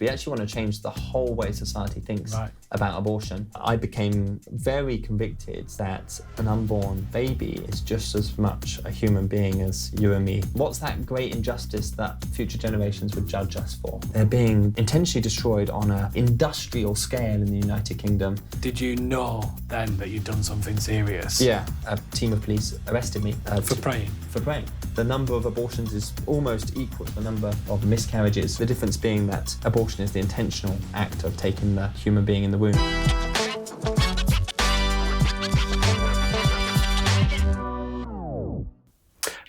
We actually want to change the whole way society thinks about abortion. I became very convicted that an unborn baby is just as much a human being as you and me. What's that great injustice that future generations would judge us for? They're being intentionally destroyed on an industrial scale in the United Kingdom. Did you know then that you'd done something serious? Yeah, a team of police arrested me. For praying? For praying. The number of abortions is almost equal to the number of miscarriages. The difference being that abortion is the intentional act of taking the human being in the womb.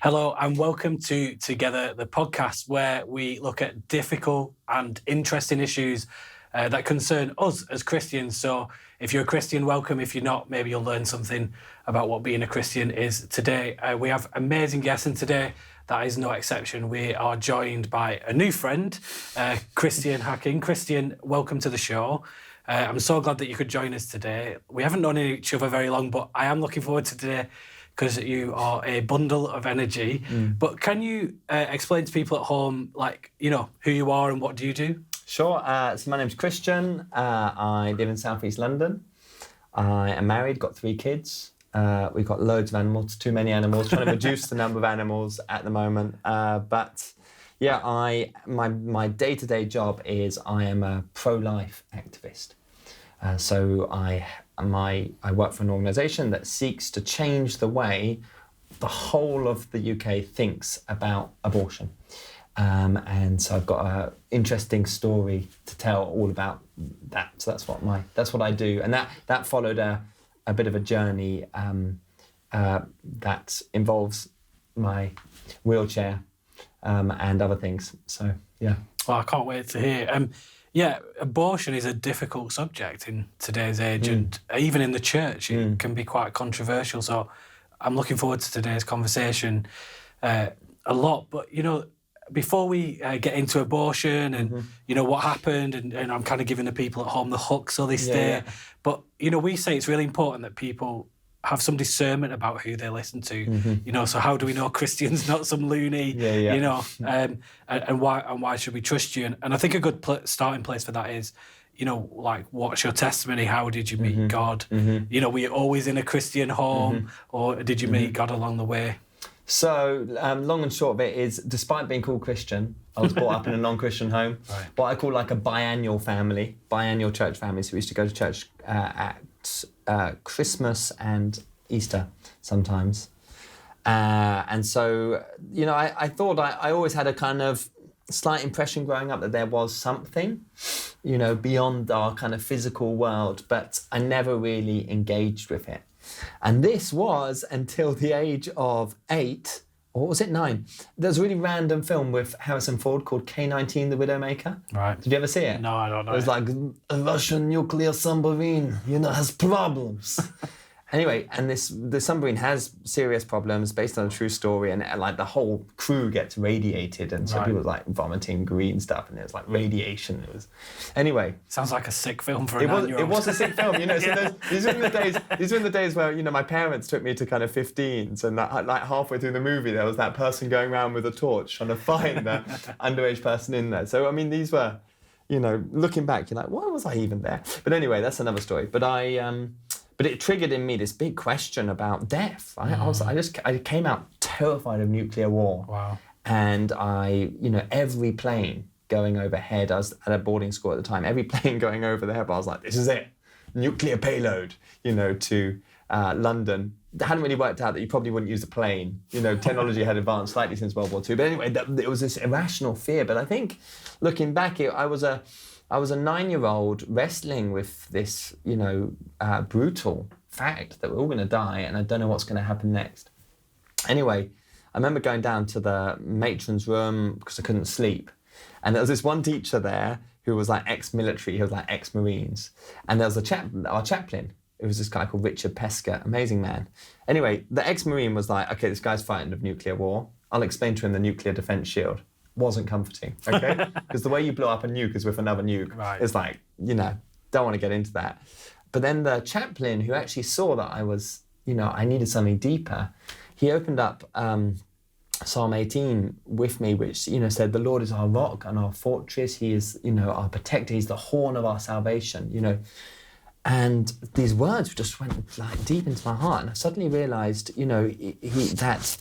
Hello and welcome to Together, the podcast where we look at difficult and interesting issues that concern us as Christians. So if you're a Christian, welcome. If you're not, maybe you'll learn something about what being a Christian is today. We have amazing guests, and today that is no exception. We are joined by a new friend, Christian Hacking. Christian, welcome to the show. I'm so glad that you could join us today. We haven't known each other very long, but I am looking forward to today because you are a bundle of energy. But can you explain to people at home, who you are and what do you do? Sure. So my name's Christian. I live in southeast London. I am married, got 3 kids. We've got loads of animals, too many animals, trying to reduce the number of animals at the moment. But yeah, my day-to-day job is I am a pro-life activist. So I work for an organisation that seeks to change the way the whole of the UK thinks about abortion. And so I've got an interesting story to tell all about that. So that's what I do, and that followed a bit of a journey that involves my wheelchair and other things. So yeah. Well, I can't wait to hear. Abortion is a difficult subject in today's age, and even in the church, it can be quite controversial. So I'm looking forward to today's conversation a lot. But before we get into abortion and what happened, and I'm kind of giving the people at home the hook so they stay. Yeah. But we say it's really important that people have some discernment about who they listen to. So how do we know Christian's not some loony? And why should we trust you? And I think a good starting place for that is, what's your testimony? How did you meet God? Were you always in a Christian home, or did you meet God along the way? So, long and short of it is, despite being called Christian, I was brought up in a non-Christian home, what I call like a biannual church family. So we used to go to church at Christmas and Easter sometimes. And so, I thought I always had a kind of slight impression growing up that there was something, beyond our kind of physical world, but I never really engaged with it. And this was until the age of 8, or was it 9? There's a really random film with Harrison Ford called K-19, The Widowmaker. Right. Did you ever see it? No, I don't know. It was like, a Russian nuclear submarine, has problems. Anyway, and the submarine has serious problems based on a true story, and like the whole crew gets radiated, and so people were like vomiting green stuff, and it was like radiation. It was, anyway. Sounds like a sick film for an 9-year-old. It was a sick film, So these were in the days where my parents took me to kind of 15s, and like halfway through the movie there was that person going around with a torch trying to find the underage person in there. So I mean, these were, looking back, you're like, why was I even there? But anyway, that's another story. But it triggered in me this big question about death. I came out terrified of nuclear war. Wow. And every plane going overhead, I was at a boarding school at the time, every plane going over there, but I was like, this is it, nuclear payload, to London. It hadn't really worked out that you probably wouldn't use a plane. Technology had advanced slightly since World War II. But anyway, it was this irrational fear. But I think, looking back, I was a 9-year-old wrestling with this, brutal fact that we're all going to die, and I don't know what's going to happen next. Anyway, I remember going down to the matron's room because I couldn't sleep. And there was this one teacher there who was like ex-military, he was like ex-Marines. And there was our chaplain. It was this guy called Richard Pesca, amazing man. Anyway, the ex-Marine was like, okay, this guy's frightened of nuclear war. I'll explain to him the nuclear defense shield. Wasn't comforting, okay? Because the way you blow up a nuke is with another nuke. Right. It's like, don't want to get into that. But then the chaplain, who actually saw that I was, I needed something deeper, he opened up Psalm 18 with me, which, you know, said, the Lord is our rock and our fortress. He is, you know, our protector. He's the horn of our salvation, you know. And these words just went like deep into my heart. And I suddenly realized, you know, that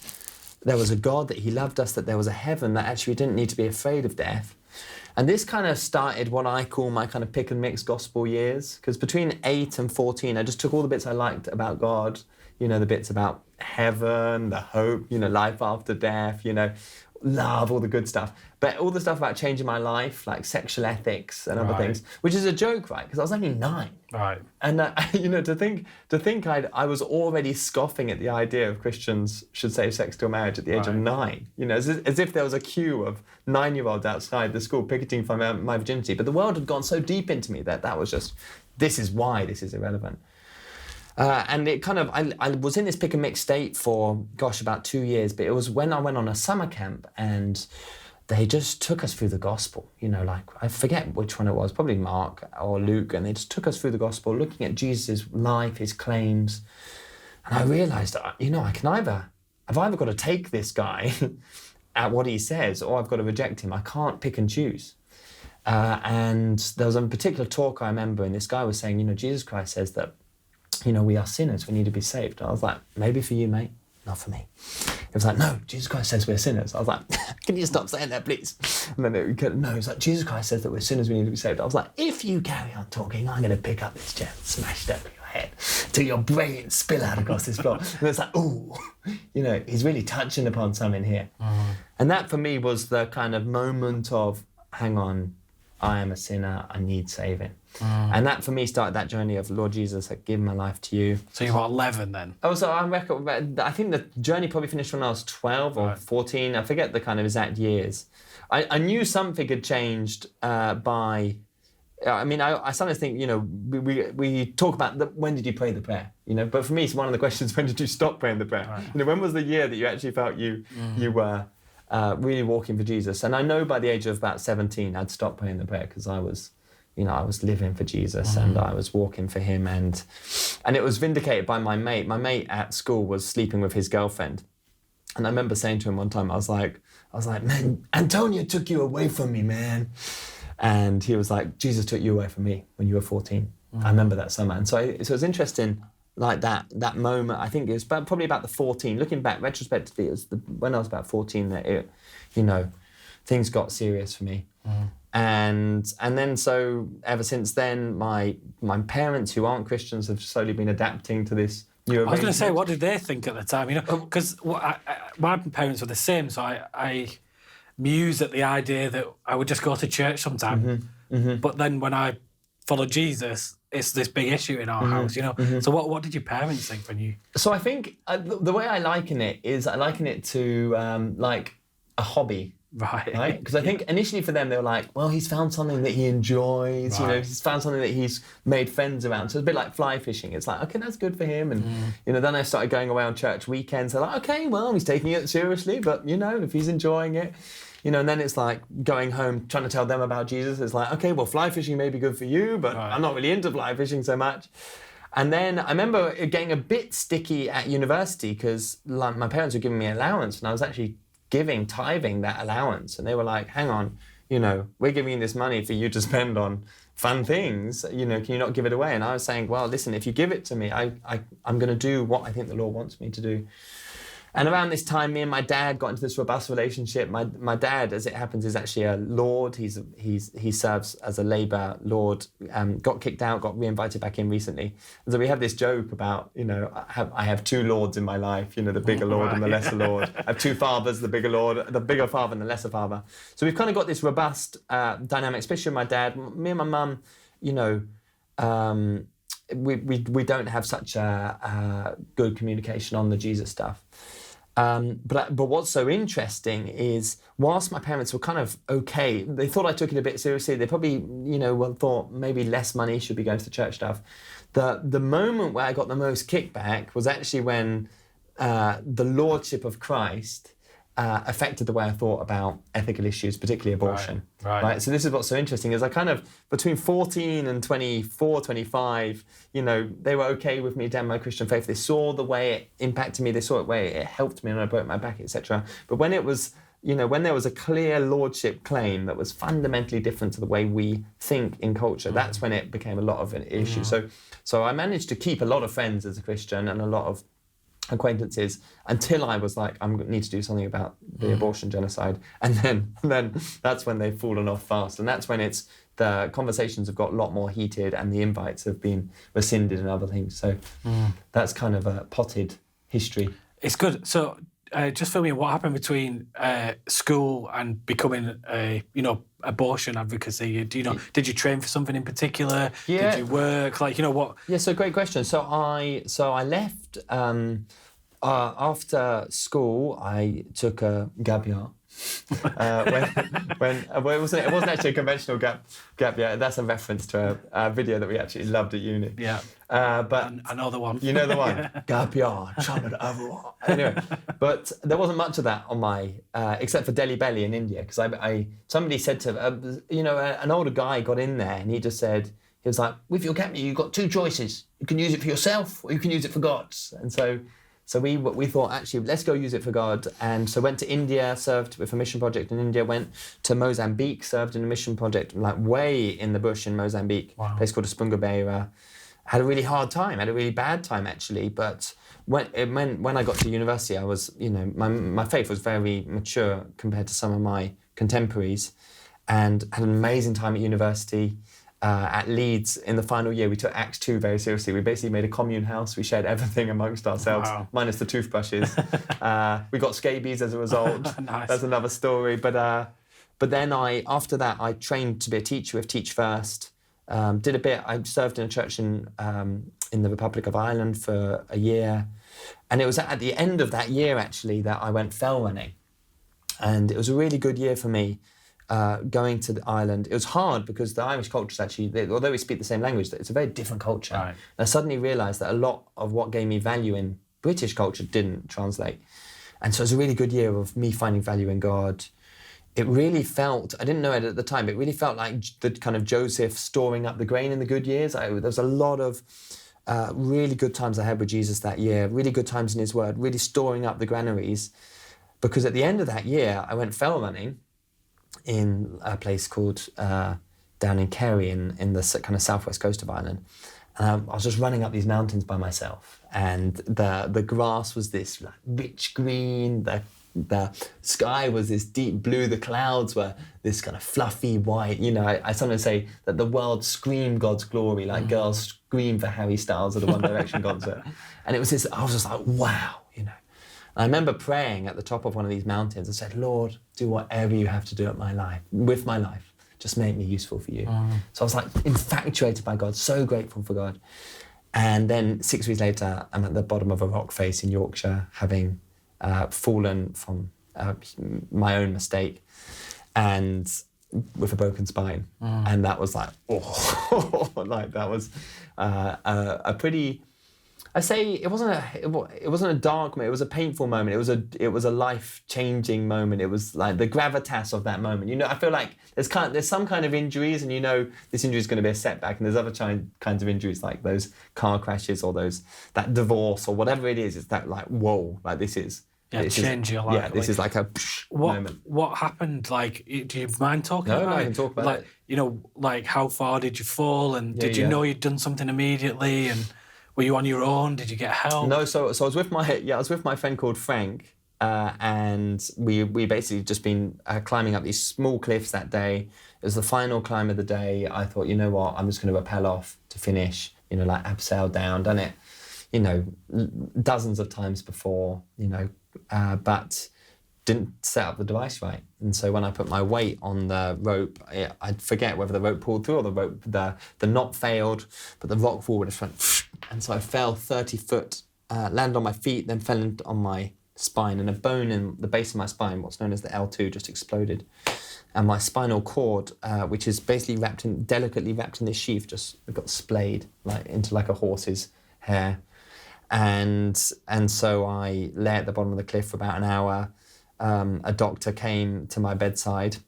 there was a God, that he loved us, that there was a heaven, that actually we didn't need to be afraid of death. And this kind of started what I call my kind of pick and mix gospel years. Because between 8 and 14, I just took all the bits I liked about God, you know, the bits about heaven, the hope, you know, life after death, you know, love, all the good stuff. But all the stuff about changing my life, like sexual ethics and other things, which is a joke, right? Because I was only 9. Right. And, you know, to think I was already scoffing at the idea of Christians should save sex till marriage at the age of 9. You know, as if there was a queue of 9-year-olds outside the school picketing for my virginity. But the world had gone so deep into me that was just, this is why this is irrelevant. And it kind of, I was in this pick and mix state for, about 2 years, but it was when I went on a summer camp and they just took us through the gospel, you know, like, I forget which one it was, probably Mark or Luke, and they just took us through the gospel, looking at Jesus' life, his claims. And I realized, you know, I've either got to take this guy at what he says, or I've got to reject him. I can't pick and choose. And there was a particular talk I remember, and this guy was saying, you know, Jesus Christ says that, you know, we are sinners, we need to be saved. And I was like, maybe for you, mate, not for me. It was like, no, Jesus Christ says we're sinners. I was like, can you stop saying that, please? And then it was like, Jesus Christ says that we're sinners, we need to be saved. I was like, if you carry on talking, I'm going to pick up this chair and smash it over your head till your brain spill out across this floor. And it's like, ooh, you know, he's really touching upon something here. And that for me was the kind of moment of, hang on, I am a sinner, I need saving. And that for me started that journey of, Lord Jesus, I give my life to you. So you were 11 then? Oh, so I think the journey probably finished when I was 12 or 14. I forget the kind of exact years. I knew something had changed by... I mean, I sometimes think, you know, we talk about when did you pray the prayer, you know? But for me, it's one of the questions, when did you stop praying the prayer? Right. You know, when was the year that you actually felt you were really walking for Jesus? And I know by the age of about 17, I'd stopped praying the prayer because I was living for Jesus and I was walking for him, and it was vindicated by my mate. My mate at school was sleeping with his girlfriend, and I remember saying to him one time, I was like, man, Antonia took you away from me, man. And he was like, Jesus took you away from me when you were 14. I remember that summer. And so it was interesting, like that moment. I think it was probably about the 14. Looking back, retrospectively, it was when I was about 14 that it, you know, things got serious for me. And then so ever since then, my parents, who aren't Christians, have slowly been adapting to this new arrangement. I was going to say, what did they think at the time? You know, because my parents were the same, so I mused at the idea that I would just go to church sometime. But then when I followed Jesus, it's this big issue in our house, you know. So what did your parents think when you... So I think the way I liken it is I liken it to like a hobby. Right? Because I think initially for them, they were like, well, he's found something that he enjoys, you know, he's found something that he's made friends around. So it's a bit like fly fishing. It's like, okay, that's good for him. And, you know, then I started going away on church weekends. They're like, okay, well, he's taking it seriously, but, you know, if he's enjoying it, you know, and then it's like going home, trying to tell them about Jesus. It's like, okay, well, fly fishing may be good for you, but I'm not really into fly fishing so much. And then I remember getting a bit sticky at university because like, my parents were giving me allowance and I was actually tithing that allowance, and they were like, hang on, you know, we're giving you this money for you to spend on fun things, you know, can you not give it away? And I was saying, well, listen, if you give it to me, I'm going to do what I think the Lord wants me to do. And around this time, me and my dad got into this robust relationship. My dad, as it happens, is actually a lord. He serves as a Labour lord. Got kicked out, got re-invited back in recently. And so we have this joke about, you know, I have two lords in my life. You know, the bigger lord and the lesser lord. I have two fathers, the bigger father and the lesser father. So we've kind of got this robust dynamic, especially with my dad. Me and my mum, you know, we don't have such a good communication on the Jesus stuff. But what's so interesting is, whilst my parents were kind of okay, they thought I took it a bit seriously. They probably, you know, thought maybe less money should be going to the church stuff. The moment where I got the most kickback was actually when the lordship of Christ affected the way I thought about ethical issues, particularly abortion. Right. So this is what's so interesting is I kind of, between 14 and 24, 25, they were okay with me down my Christian faith. They saw the way it impacted me. They saw the way it helped me when I broke my back, etc. But when it was, when there was a clear lordship claim that was fundamentally different to the way we think in culture, that's when it became a lot of an issue. So I managed to keep a lot of friends as a Christian and a lot of acquaintances until I was like, I need to do something about the abortion genocide, and then that's when they've fallen off fast, and that's when the conversations have got a lot more heated and the invites have been rescinded and other things. So that's kind of a potted history. It's good. So just fill me in, what happened between school and becoming abortion advocacy? Did you train for something in particular? Yeah. Did you work? What? Yeah, so great question. So I left after school. I took a gap year. It wasn't actually a conventional gap year. That's a reference to a video that we actually loved at uni. Yeah. But I know the one. You know the one. Gap year, Anyway, but there wasn't much of that on my, except for Delhi Belly in India, because somebody said to, an older guy got in there and he just said, he was like, with your gap year, you've got two choices. You can use it for yourself or you can use it for God. And so we thought, actually, let's go use it for God. And so went to India, served with a mission project in India, went to Mozambique, served in a mission project like way in the bush in Mozambique, a place called Espungabeira. Had a really hard time, had a really bad time actually. But when I got to university, I was, my faith was very mature compared to some of my contemporaries, and had an amazing time at university. At Leeds, in the final year, we took Acts 2 very seriously. We basically made a commune house. We shared everything amongst ourselves, minus the toothbrushes. We got scabies as a result. Nice. That's another story. But then after that, I trained to be a teacher with Teach First. Did a bit. I served in a church in the Republic of Ireland for a year. And it was at the end of that year, actually, that I went fell running. And it was a really good year for me. Going to Ireland, it was hard because the Irish culture is actually, although we speak the same language, it's a very different culture. Right. And I suddenly realised that a lot of what gave me value in British culture didn't translate. And so it was a really good year of me finding value in God. It really felt, I didn't know it at the time, but it really felt like the kind of Joseph storing up the grain in the good years. There was a lot of really good times I had with Jesus that year, really good times in his word, really storing up the granaries. Because at the end of that year, I went fell running in a place called down in Kerry in the kind of southwest coast of Ireland. And I was just running up these mountains by myself, and the grass was this like rich green, the sky was this deep blue, the clouds were this kind of fluffy white. I sometimes say that the world screamed God's glory, like girls scream for Harry Styles at a One Direction concert. And it was this, I was just like, wow, And I remember praying at the top of one of these mountains and said, Lord, do whatever you have to do with my life. Just make me useful for you. So I was like infatuated by God, so grateful for God. And then 6 weeks later, I'm at the bottom of a rock face in Yorkshire, having fallen from my own mistake and with a broken spine. And that was like, that was a pretty... I say it wasn't a dark moment. It was a painful moment. It was a life-changing moment. It was like the gravitas of that moment. I feel like there's some kind of injuries, and this injury is going to be a setback. And there's other kinds of injuries like those car crashes or that divorce or whatever it is. It's that like whoa, like this is. Yeah, change your life. Yeah, this is like a moment. What happened? Like, do you mind talking about it? No, I can talk about it. Like how far did you fall, and did you know you'd done something immediately, and were you on your own? Did you get help? No, so I was with my friend called Frank, and we basically just been climbing up these small cliffs that day. It was the final climb of the day. I thought, you know what, I'm just going to rappel off to finish. Like abseil down, done it, dozens of times before, but didn't set up the device right. And so when I put my weight on the rope, I'd forget whether the rope pulled through or the knot failed, but the rock wall just went, and so I fell 30 foot, landed on my feet, then fell on my spine, and a bone in the base of my spine, what's known as the L2, just exploded. And my spinal cord, which is basically delicately wrapped in this sheath, just got splayed into like a horse's hair. And so I lay at the bottom of the cliff for about an hour, a doctor came to my bedside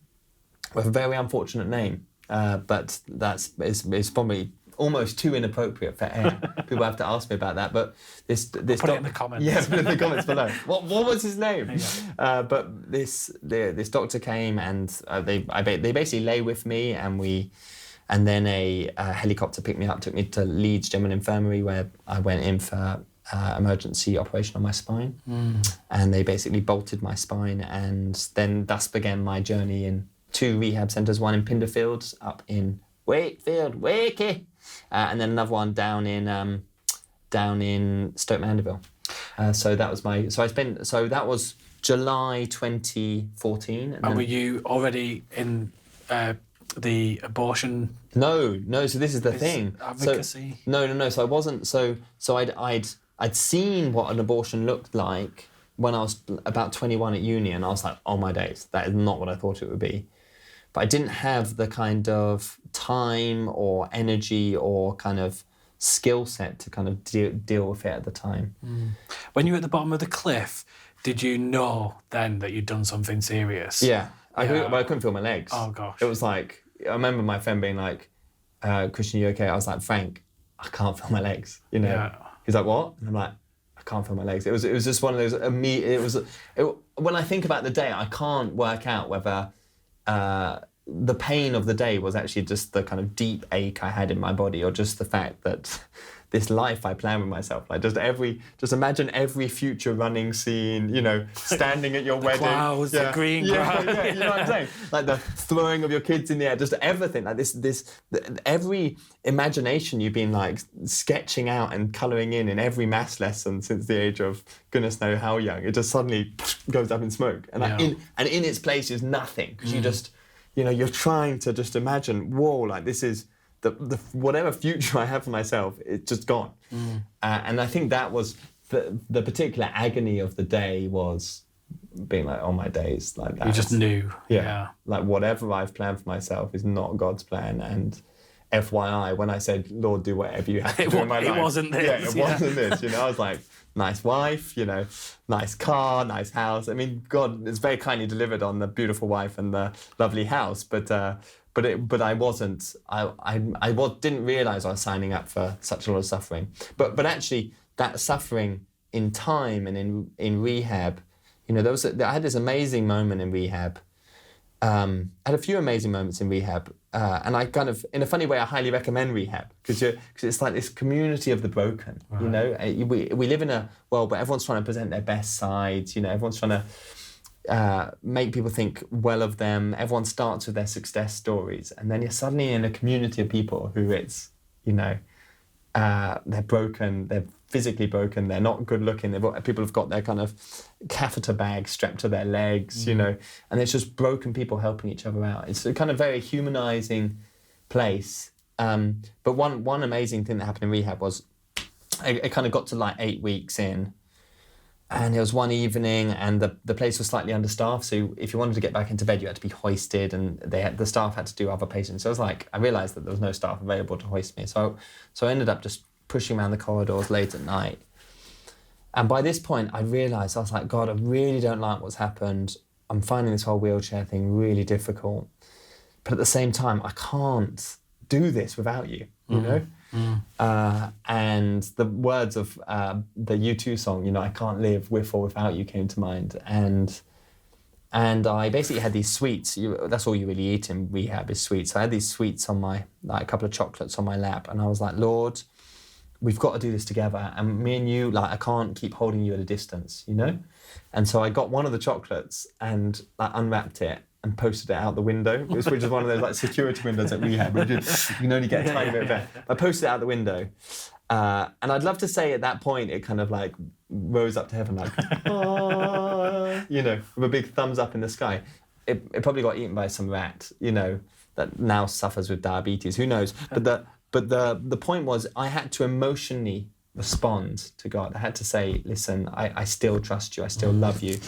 with a very unfortunate name, but it's probably almost too inappropriate for air. People have to ask me about that, but this put it in the comments. Yeah, put it in the comments below. What was his name? But this doctor came, and they basically lay with me, and then a helicopter picked me up, took me to Leeds General Infirmary, where I went in for emergency operation on my spine, and they basically bolted my spine, and then thus began my journey in 2 rehab centres, one in Pinderfields up in Wakefield, Wakey, and then another one down in Stoke Mandeville. So that was July 2014. And were you already in the abortion? No. So this is the thing. Advocacy. No. So I wasn't. So I'd seen what an abortion looked like when I was about 21 at uni, and I was like, oh my days, that is not what I thought it would be. But I didn't have the kind of time or energy or kind of skill set to kind of deal with it at the time. When you were at the bottom of the cliff, did you know then that you'd done something serious? Yeah. I couldn't feel my legs. Oh, gosh. It was like, I remember my friend being like, Christian, you okay? I was like, Frank, I can't feel my legs, you know? Yeah. He's like, what? And I'm like, I can't feel my legs. It was just one of those when I think about the day, I can't work out whether the pain of the day was actually just the kind of deep ache I had in my body, or just the fact that this life I plan with myself, like just imagine every future running scene, you know, standing at your wedding. Clouds, the green grass. Yeah, you know what I'm saying? Like the throwing of your kids in the air, just everything. Like every imagination you've been like sketching out and colouring in every maths lesson since the age of goodness know how young, it just suddenly goes up in smoke. And in its place is nothing, because you just, you know, you're trying to just imagine, whoa, like this is the whatever future I have for myself, it's just gone. And I think that was the particular agony of the day, was being like, oh my days, like that. You just knew. Yeah. Like whatever I've planned for myself is not God's plan. And FYI, when I said, Lord, do whatever you have to do in my life. It wasn't this. Yeah, it wasn't this. You know, I was like, nice wife, you know, nice car, nice house. I mean, God is very kindly delivered on the beautiful wife and the lovely house, but I wasn't. Didn't realise I was signing up for such a lot of suffering. But actually, that suffering in time and in rehab, you know, I had this amazing moment in rehab. I had a few amazing moments in rehab, and I kind of, in a funny way, I highly recommend rehab, because it's like this community of the broken. Right. You know, we live in a world where everyone's trying to present their best sides. You know, everyone's trying to make people think well of them. Everyone starts with their success stories, and then you're suddenly in a community of people who it's, you know, they're broken, they're physically broken, they're not good looking, people have got their kind of catheter bags strapped to their legs, you know, and it's just broken people helping each other out. It's a kind of very humanizing place. But one amazing thing that happened in rehab was, it kind of got to like 8 weeks in, and it was one evening, and the place was slightly understaffed, so if you wanted to get back into bed, you had to be hoisted, and the staff had to do other patients. So I realised that there was no staff available to hoist me. So I ended up just pushing around the corridors late at night. And by this point, I realised, I was like, God, I really don't like what's happened. I'm finding this whole wheelchair thing really difficult. But at the same time, I can't do this without you, you know? And the words of the U2 song, you know, I can't live with or without you, came to mind. And I basically had these sweets. That's all you really eat in rehab is sweets. So I had these sweets on like a couple of chocolates on my lap. And I was like, Lord, we've got to do this together. And me and you, like, I can't keep holding you at a distance, you know? And so I got one of the chocolates and like unwrapped it and posted it out the window, which is one of those like security windows at rehab, where you can only get a tiny bit of air. I posted it out the window. And I'd love to say at that point, it kind of like rose up to heaven, like, you know, with a big thumbs up in the sky. It probably got eaten by some rat, you know, that now suffers with diabetes, who knows? But the point was, I had to emotionally respond to God. I had to say, listen, I still trust you, I still love you.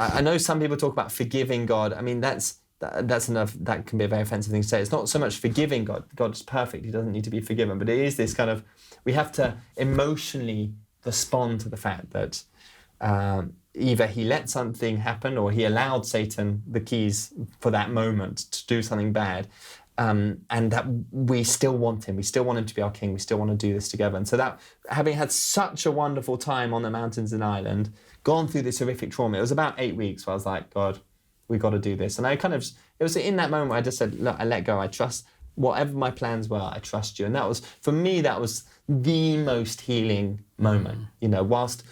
I know some people talk about forgiving God. I mean, that's enough. That can be a very offensive thing to say. It's not so much forgiving God. God's perfect. He doesn't need to be forgiven. But it is this kind of, we have to emotionally respond to the fact that Either he let something happen or he allowed Satan the keys for that moment to do something bad. And that we still want him. We still want him to be our king. We still want to do this together. And so that, having had such a wonderful time on the mountains in Ireland, gone through this horrific trauma, it was about 8 weeks where I was like, God, we got to do this. And it was in that moment where I just said, look, I let go. I trust whatever my plans were. I trust you. And that was, for me, that was the most healing moment. You know, whilst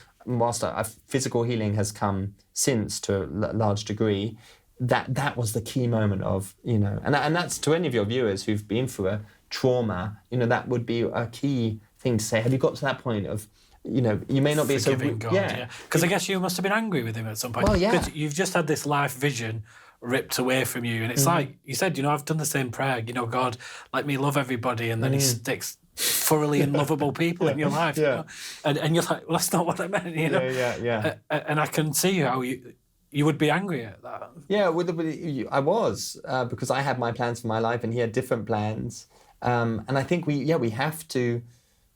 physical healing has come since to a large degree, that was the key moment of, you know, and that's to any of your viewers who've been through a trauma, you know, that would be a key thing to say. Have you got to that point of, you know, you may not be so... God, yeah. Because I guess you must have been angry with him at some point. Well, yeah. Because you've just had this life vision ripped away from you. And it's like, you said, you know, I've done the same prayer. You know, God, let me love everybody. And then he sticks thoroughly unlovable people in your life. Yeah. You know? And you're like, well, that's not what I meant, you know. Yeah. And I can see how you would be angry at that. Yeah, I was, because I had my plans for my life and he had different plans. And I think we have to,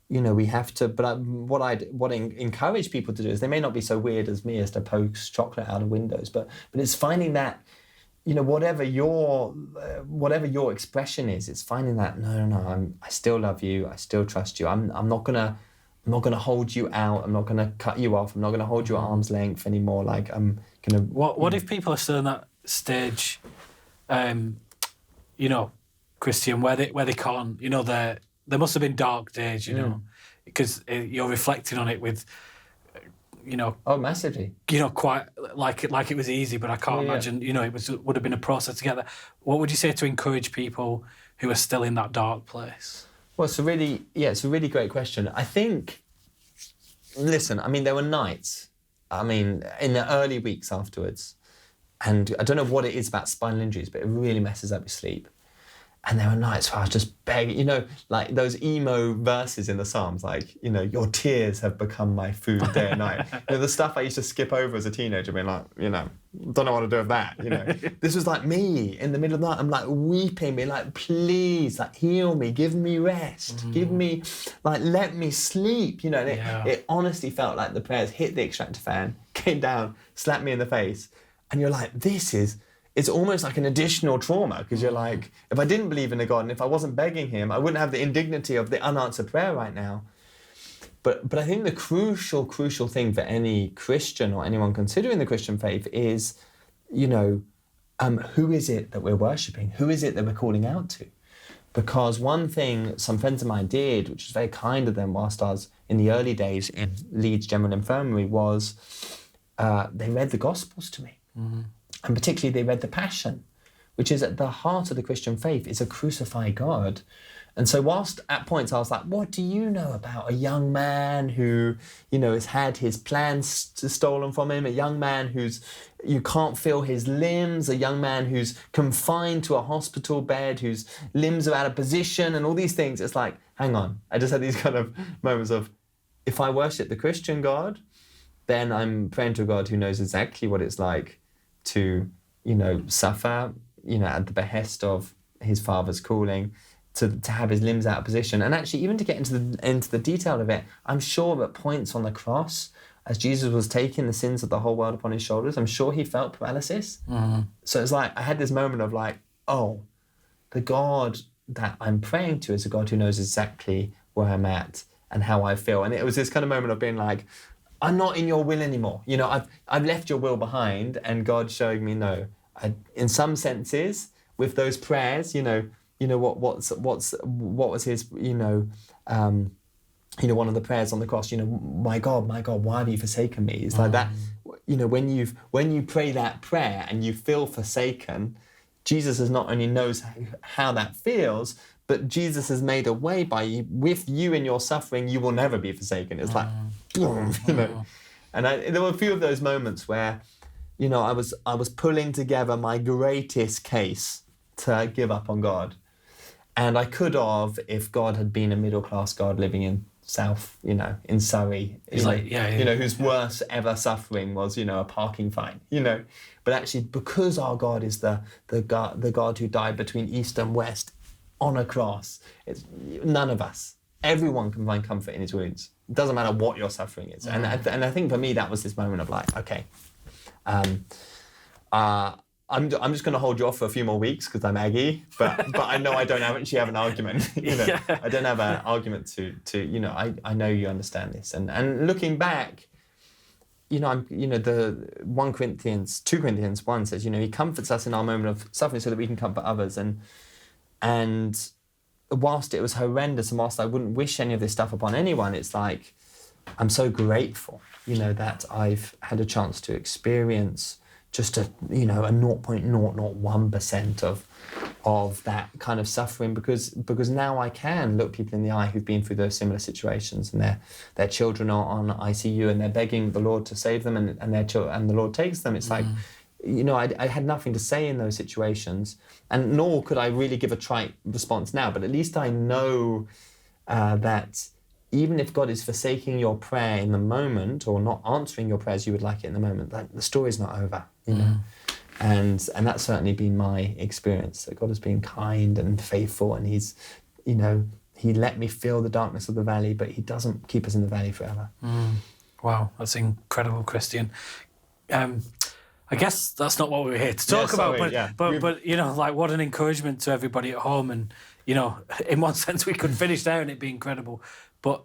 you know, but what I encourage people to do is, they may not be so weird as me as to poke chocolate out of windows, but it's finding that, you know, whatever your expression is, it's finding that, no, I still love you, I still trust you. I'm not gonna hold you out, I'm not gonna cut you off, I'm not gonna hold you at arm's length anymore. Like, I'm gonna... What if people are still in that stage, you know, Christian, where they can't, you know, there must have been dark days, you know, because you're reflecting on it with, you know... Oh, massively. You know, quite like it was easy, but I can't imagine, you know, would have been a process to get there. What would you say to encourage people who are still in that dark place? Well, it's a really great question. I think, listen, I mean, there were nights, I mean, in the early weeks afterwards, and I don't know what it is about spinal injuries, but it really messes up your sleep. And there were nights where I was just begging, you know, like those emo verses in the Psalms, like, you know, your tears have become my food day and night. You know, the stuff I used to skip over as a teenager, being like, you know, don't know what to do with that, you know. This was like me in the middle of the night. I'm like weeping, being like, please, like, heal me, give me rest, give me, like, let me sleep, you know. And it honestly felt like the prayers hit the extractor fan, came down, slapped me in the face, and you're like, it's almost like an additional trauma, because you're like, if I didn't believe in a God and if I wasn't begging him, I wouldn't have the indignity of the unanswered prayer right now. But I think the crucial thing for any Christian or anyone considering the Christian faith is, you know, who is it that we're worshipping? Who is it that we're calling out to? Because one thing some friends of mine did, which was very kind of them whilst I was in the early days in Leeds General Infirmary, was they read the Gospels to me. And particularly they read the Passion, which is at the heart of the Christian faith, is a crucified God. And so whilst at points I was like, what do you know about a young man who, you know, has had his plans stolen from him, a young man who's, you can't feel his limbs, a young man who's confined to a hospital bed, whose limbs are out of position and all these things. It's like, hang on. I just had these kind of moments of, if I worship the Christian God, then I'm praying to a God who knows exactly what it's like to, you know, suffer, you know, at the behest of his Father's calling, to have his limbs out of position. And actually, even to get into the detail of it, I'm sure at points on the cross, as Jesus was taking the sins of the whole world upon his shoulders, I'm sure he felt paralysis. So it's like, I had this moment of like, oh, the God that I'm praying to is a God who knows exactly where I'm at and how I feel. And it was this kind of moment of being like, I'm not in your will anymore. You know, I've left your will behind, and God showing me, no. In some senses, with those prayers, you know what was his, you know, one of the prayers on the cross, you know, my God, why have you forsaken me? It's like that, you know, when you pray that prayer and you feel forsaken, Jesus has not only knows how that feels, but Jesus has made a way with you in your suffering, you will never be forsaken. It's like, boom, you know. And there were a few of those moments where, you know, I was pulling together my greatest case to give up on God. And I could have, if God had been a middle-class God living in South, you know, in Surrey, whose worst ever suffering was, you know, a parking fine, you know. But actually, because our God is the God who died between East and West, on a cross, it's none of us everyone can find comfort in his wounds. It doesn't matter what your suffering is. And I think for me, that was this moment of like, okay, I'm just going to hold you off for a few more weeks because I'm Aggie, but I know I don't actually have an argument. I don't have an argument to I know you understand this. And looking back, the 2 Corinthians 1 says, he comforts us in our moment of suffering so that we can comfort others. And whilst it was horrendous and whilst I wouldn't wish any of this stuff upon anyone, it's like, I'm so grateful, that I've had a chance to experience just a 0.001% of that kind of suffering because now I can look people in the eye who've been through those similar situations and their children are on ICU and they're begging the Lord to save them and the Lord takes them. It's like, I had nothing to say in those situations and nor could I really give a trite response now, but at least I know that even if God is forsaking your prayer in the moment or not answering your prayers you would like it in the moment, that the story's not over, And that's certainly been my experience, that God has been kind and faithful and he's, he let me feel the darkness of the valley, but he doesn't keep us in the valley forever. Wow, that's incredible, Christian. I guess that's not what we were here to talk about, but like what an encouragement to everybody at home. And, in one sense we could finish there and it'd be incredible. But,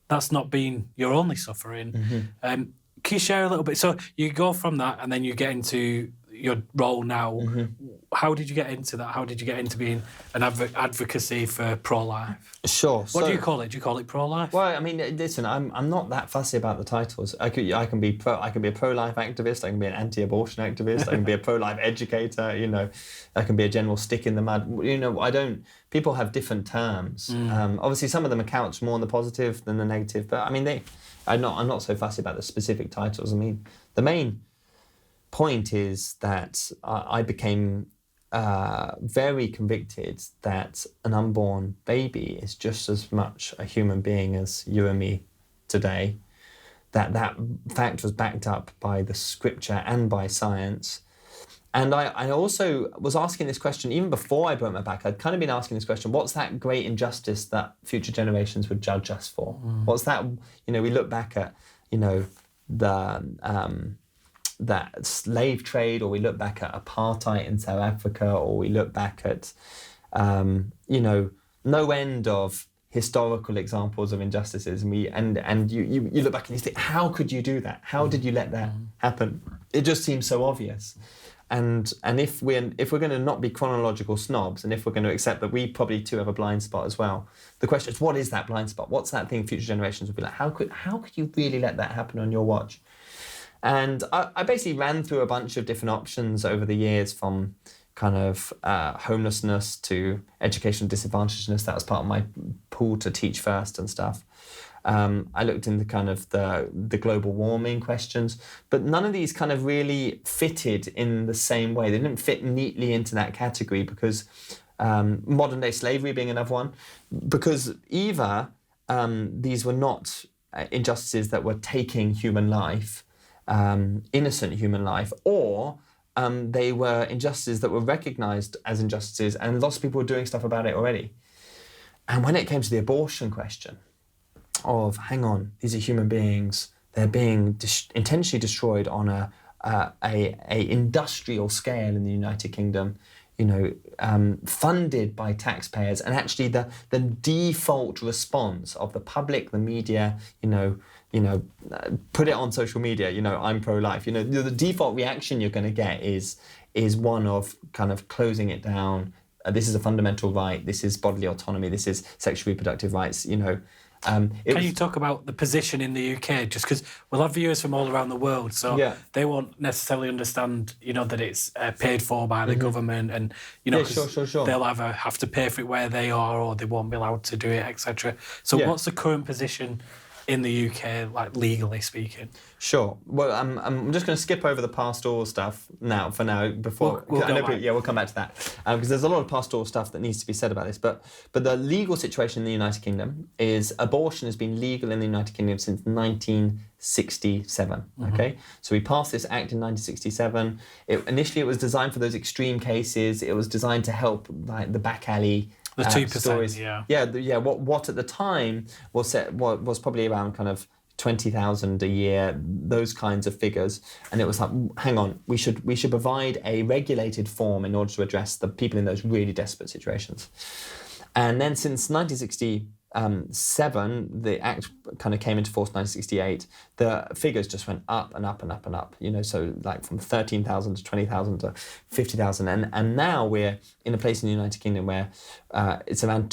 that's not been your only suffering. Can you share a little bit? So you go from that and then you get into your role now. How did you get into that? How did you get into being an advocacy for pro-life? Sure. What do you call it? Do you call it pro-life? Well, I mean, listen, I'm not that fussy about the titles. I can be a pro-life activist. I can be an anti-abortion activist. I can be a pro-life educator. I can be a general stick in the mud. People have different terms. Obviously, some of them account more on the positive than the negative. But I mean, I'm not so fussy about the specific titles. I mean, the main point is that I became very convicted that an unborn baby is just as much a human being as you and me today. That fact was backed up by the scripture and by science. And I also was asking this question, even before I broke my back, I'd kind of been asking this question, what's that great injustice that future generations would judge us for? What's that, we look back at, that slave trade, or we look back at apartheid in South Africa, or we look back at, no end of historical examples of injustices, and you look back and you think, how could you do that? How did you let that happen? It just seems so obvious. And if we're going to not be chronological snobs, and if we're going to accept that we probably too have a blind spot as well, the question is, what is that blind spot? What's that thing future generations will be like? How could you really let that happen on your watch? And I basically ran through a bunch of different options over the years, from kind of homelessness to educational disadvantagedness. That was part of my pool to teach first and stuff. I looked into kind of the global warming questions, but none of these kind of really fitted in the same way. They didn't fit neatly into that category because modern day slavery being another one, because either these were not injustices that were taking human life, innocent human life, or they were injustices that were recognised as injustices and lots of people were doing stuff about it already. And when it came to the abortion question, of hang on, these are human beings, they're being intentionally destroyed on a industrial scale in the United Kingdom, funded by taxpayers, and actually the default response of the public, the media, put it on social media, I'm pro-life, the default reaction you're going to get is one of kind of closing it down. This is a fundamental right, this is bodily autonomy, this is sexual reproductive rights, Can you talk about the position in the UK? Just because we'll have viewers from all around the world, so they won't necessarily understand, that it's paid for by the government, and sure. They'll either have to pay for it where they are, or they won't be allowed to do it, etc. So, what's the current position in the UK, like legally speaking? Sure. Well, I'm just going to skip over the pastoral stuff for now. Before we'll come back to that because there's a lot of pastoral stuff that needs to be said about this. But the legal situation in the United Kingdom is abortion has been legal in the United Kingdom since 1967. Okay, so we passed this act in 1967. Initially, it was designed for those extreme cases. It was designed to help like the back alley The 2%, stories. What at the time was probably around kind of 20,000 a year, those kinds of figures, and it was like, hang on, we should provide a regulated form in order to address the people in those really desperate situations. And then since 1967, the Act kind of came into force in 1968, the figures just went up and up and up and up, so like from 13,000 to 20,000 to 50,000. And now we're in a place in the United Kingdom where it's around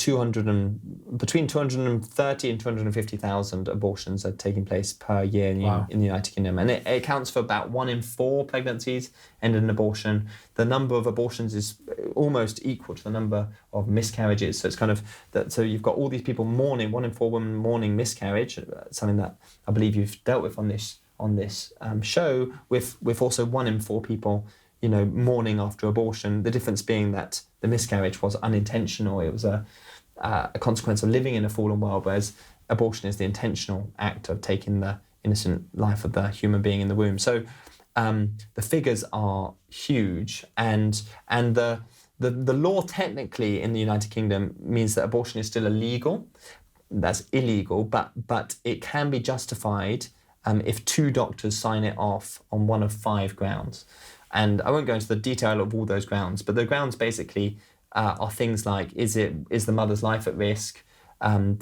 between 230 and 250,000 abortions are taking place per year in the United Kingdom. And it accounts for about 1 in 4 pregnancies end in abortion. The number of abortions is almost equal to the number of miscarriages. So it's kind of so you've got all these people mourning, 1 in 4 women mourning miscarriage, something that I believe you've dealt with on this show, with also 1 in 4 people, mourning after abortion. The difference being that the miscarriage was unintentional; it was a consequence of living in a fallen world, whereas abortion is the intentional act of taking the innocent life of the human being in the womb. So the figures are huge, and the law technically in the United Kingdom means that abortion is still illegal. That's illegal, but it can be justified if 2 doctors sign it off on one of 5 grounds. And I won't go into the detail of all those grounds, but the grounds basically are things like, is the mother's life at risk? Does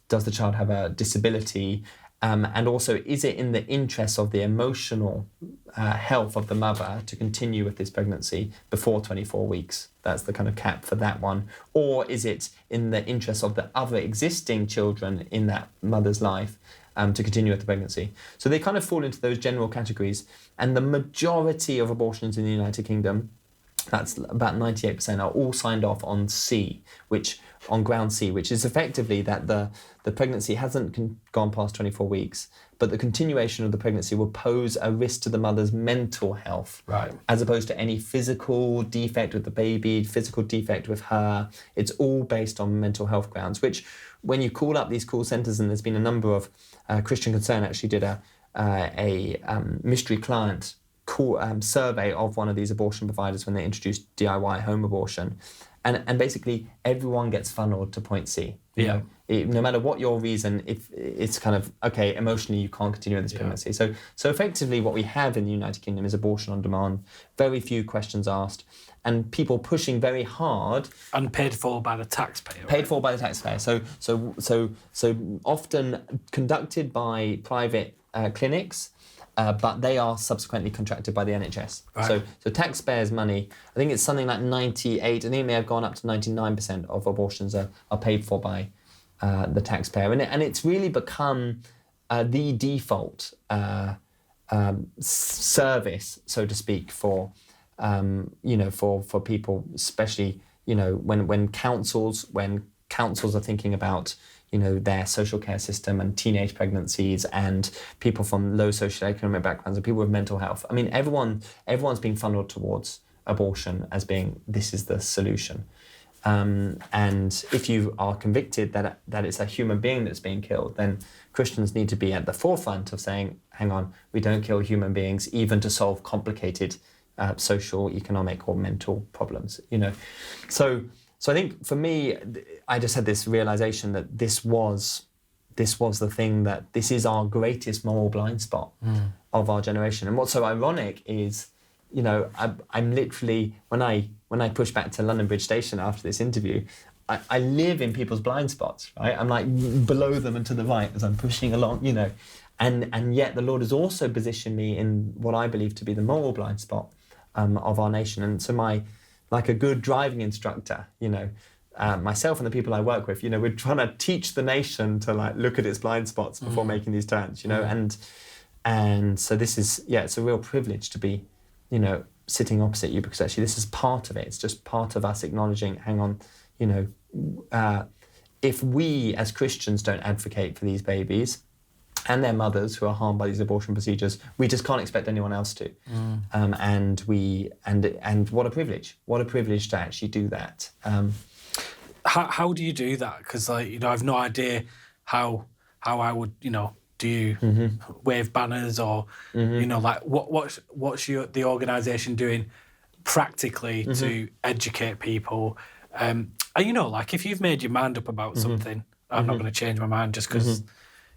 the child have a disability? And also, is it in the interest of the emotional health of the mother to continue with this pregnancy before 24 weeks? That's the kind of cap for that one. Or is it in the interest of the other existing children in that mother's life to continue with the pregnancy? So they kind of fall into those general categories. And the majority of abortions in the United Kingdom, that's about 98%, are all signed off on on ground C, which is effectively that the pregnancy hasn't gone past 24 weeks, but the continuation of the pregnancy will pose a risk to the mother's mental health, right, as opposed to any physical defect with the baby, physical defect with her. It's all based on mental health grounds, which when you call up these call centres, and there's been a number of, Christian Concern actually did a mystery client survey of one of these abortion providers when they introduced DIY home abortion. And basically everyone gets funneled to point C. No matter what your reason, if it's kind of, okay, emotionally you can't continue with this pregnancy. So effectively what we have in the United Kingdom is abortion on demand, very few questions asked, and people pushing very hard. And paid for by the taxpayer. Paid for by the taxpayer. So often conducted by private clinics, but they are subsequently contracted by the NHS. Right. So taxpayers' money, I think it's something like 98, I think it may have gone up to 99% of abortions are paid for by the taxpayer. And it's really become the default service, so to speak, for people, especially, when councils are thinking about their social care system and teenage pregnancies and people from low socioeconomic backgrounds and people with mental health. I mean, everyone's being funneled towards abortion as being, this is the solution. And if you are convicted that it's a human being that's being killed, then Christians need to be at the forefront of saying, hang on, we don't kill human beings even to solve complicated social, economic or mental problems, So I think for me, I just had this realization that this was the thing, that this is our greatest moral blind spot of our generation. And what's so ironic is, I'm literally, when I push back to London Bridge Station after this interview, I live in people's blind spots, right? I'm like below them and to the right as I'm pushing along, and yet the Lord has also positioned me in what I believe to be the moral blind spot of our nation. And so like a good driving instructor, myself and the people I work with, we're trying to teach the nation to look at its blind spots before making these turns, and so this is, it's a real privilege to be, sitting opposite you, because actually this is part of it. It's just part of us acknowledging, hang on, if we as Christians don't advocate for these babies and their mothers who are harmed by these abortion procedures, we just can't expect anyone else to. And what a privilege to actually do that. How do you do that? Because I've no idea how I would, do you wave banners or what's the organisation doing practically to educate people. And like if you've made your mind up about something, I'm not going to change my mind just because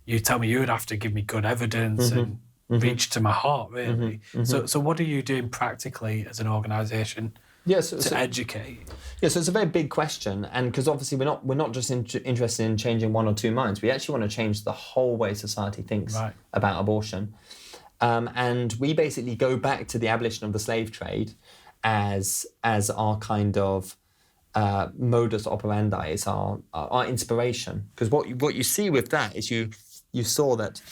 you tell me. You would have to give me good evidence and reach to my heart, really. So what are you doing practically as an organisation to educate? Yeah, so it's a very big question, and because obviously we're not just interested in changing one or two minds. We actually want to change the whole way society thinks about abortion. And we basically go back to the abolition of the slave trade as our kind of modus operandi, is our inspiration. Because what you see with that is you saw that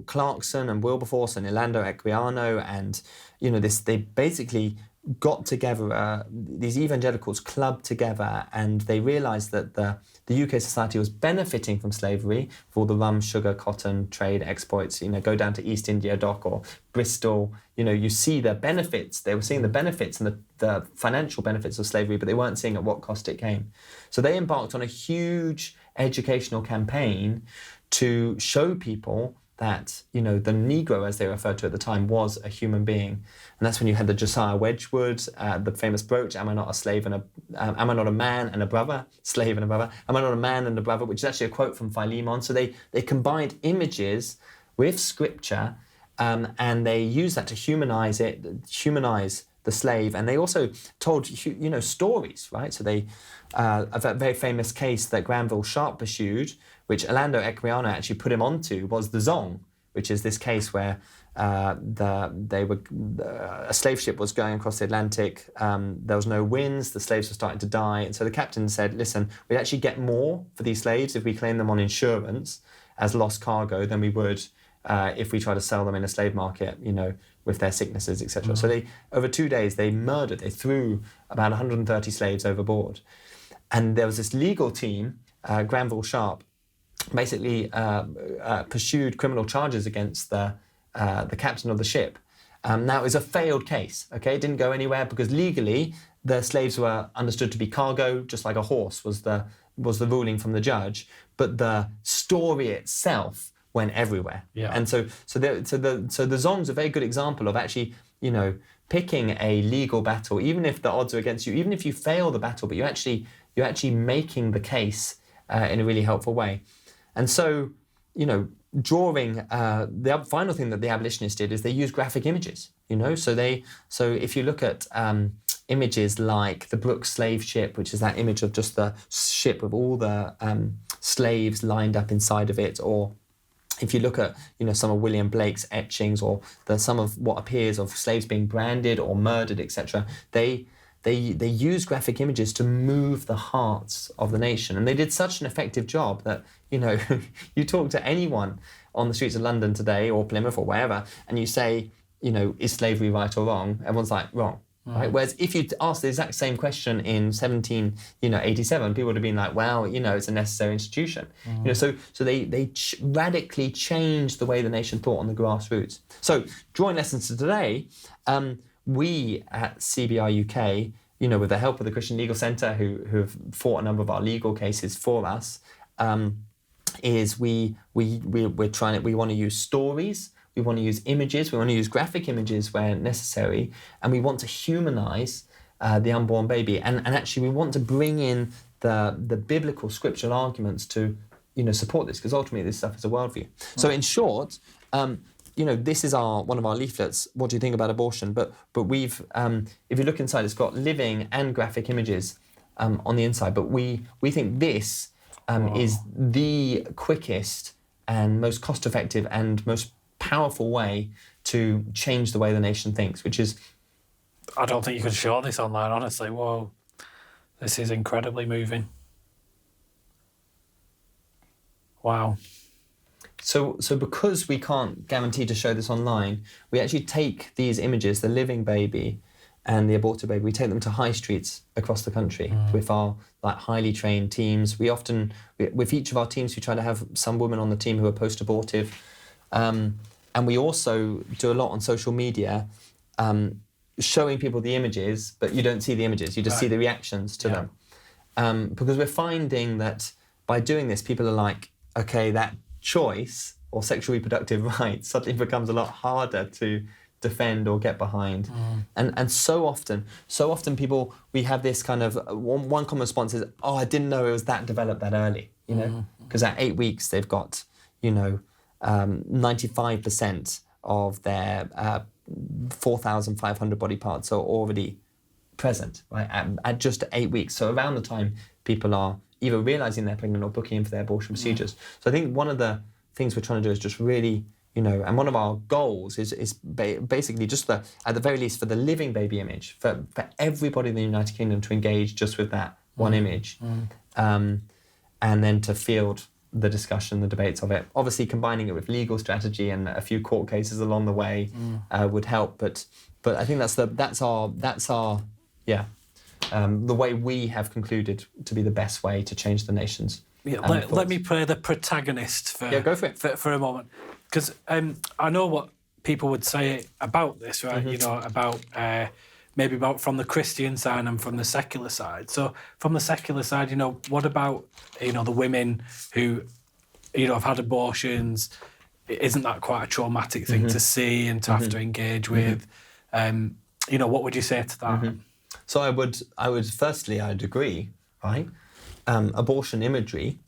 Clarkson and Wilberforce and Orlando Equiano and they basically got together, these evangelicals clubbed together, and they realised that the UK society was benefiting from slavery for all the rum, sugar, cotton trade exploits. Go down to East India Dock or Bristol. You see the benefits. They were seeing the benefits and the financial benefits of slavery, but they weren't seeing at what cost it came. So they embarked on a huge educational campaign to show people that the Negro, as they referred to at the time, was a human being. And that's when you had the Josiah Wedgwood, the famous brooch, am I not a slave and am I not a man and a brother? Slave and a brother. Am I not a man and a brother? Which is actually a quote from Philemon. So they combined images with scripture, and they used that to humanize the slave. And they also told, stories, right? So they, a very famous case that Granville Sharp pursued, which Orlando Equiano actually put him onto, was the Zong, which is this case where a slave ship was going across the Atlantic. There was no winds, the slaves were starting to die, and so the captain said, listen, we'd actually get more for these slaves if we claim them on insurance as lost cargo than we would if we try to sell them in a slave market, with their sicknesses, etc. So they, over 2 days, they threw about 130 slaves overboard. And there was this legal team, Granville Sharp, basically pursued criminal charges against the captain of the ship. Now, it was a failed case, okay? It didn't go anywhere because legally the slaves were understood to be cargo, just like a horse was the ruling from the judge. But the story itself went everywhere. Yeah. And so the Zong's a very good example of actually, picking a legal battle, even if the odds are against you, even if you fail the battle, but you're actually making the case in a really helpful way. And so, drawing, the final thing that the abolitionists did is they used graphic images, So if you look at images like the Brooks slave ship, which is that image of just the ship with all the slaves lined up inside of it, or if you look at, some of William Blake's etchings, or some of what appears of slaves being branded or murdered, etc., they use graphic images to move the hearts of the nation. And they did such an effective job that, you talk to anyone on the streets of London today, or Plymouth or wherever, and you say, is slavery right or wrong? Everyone's like, wrong. Right? Whereas if you ask the exact same question in 1787, people would have been like, well, it's a necessary institution. So they radically changed the way the nation thought on the grassroots. So drawing lessons to today, we at CBI UK, with the help of the Christian Legal Centre, who have fought a number of our legal cases for us, is we want to use stories. We want to use images, we want to use graphic images where necessary, and we want to humanise the unborn baby. And actually we want to bring in the biblical scriptural arguments to, support this, because ultimately this stuff is a worldview. So in short, this is one of our leaflets, what do you think about abortion? But we've, if you look inside, it's got living and graphic images on the inside. But we think this is the quickest and most cost-effective and most powerful way to change the way the nation thinks, which is... I don't think you could show this online, honestly. Whoa, this is incredibly moving. Wow. So because we can't guarantee to show this online, we actually take these images, the living baby and the aborted baby, we take them to high streets across the country with our highly trained teams. We often, with each of our teams, we try to have some women on the team who are post-abortive. And we also do a lot on social media, showing people the images, but you don't see the images, you just see the reactions to them. Because we're finding that by doing this, people are like, okay, that choice or sexual reproductive rights suddenly becomes a lot harder to defend or get behind. And so often people, we have this kind of, one common response is, oh, I didn't know it was that developed that early, you know? Because at 8 weeks, they've got, 95% of their 4,500 body parts are already present, right, at just 8 weeks. So around the time people are either realising they're pregnant or booking in for their abortion procedures. So I think one of the things we're trying to do is just really, and one of our goals is basically just at the very least for the living baby image, for everybody in the United Kingdom to engage just with that one image, and then to field the discussion, the debates of it. Obviously combining it with legal strategy and a few court cases along the way would help, but I think that's our the way we have concluded to be the best way to change the nation's let me play the protagonist go for it. for a moment, because I know what people would say about this, right? About maybe about from the Christian side and from the secular side. So from the secular side, what about the women who have had abortions? Isn't that quite a traumatic thing to see and to have to engage with? What would you say to that? So I would firstly, I'd agree, right? Abortion imagery,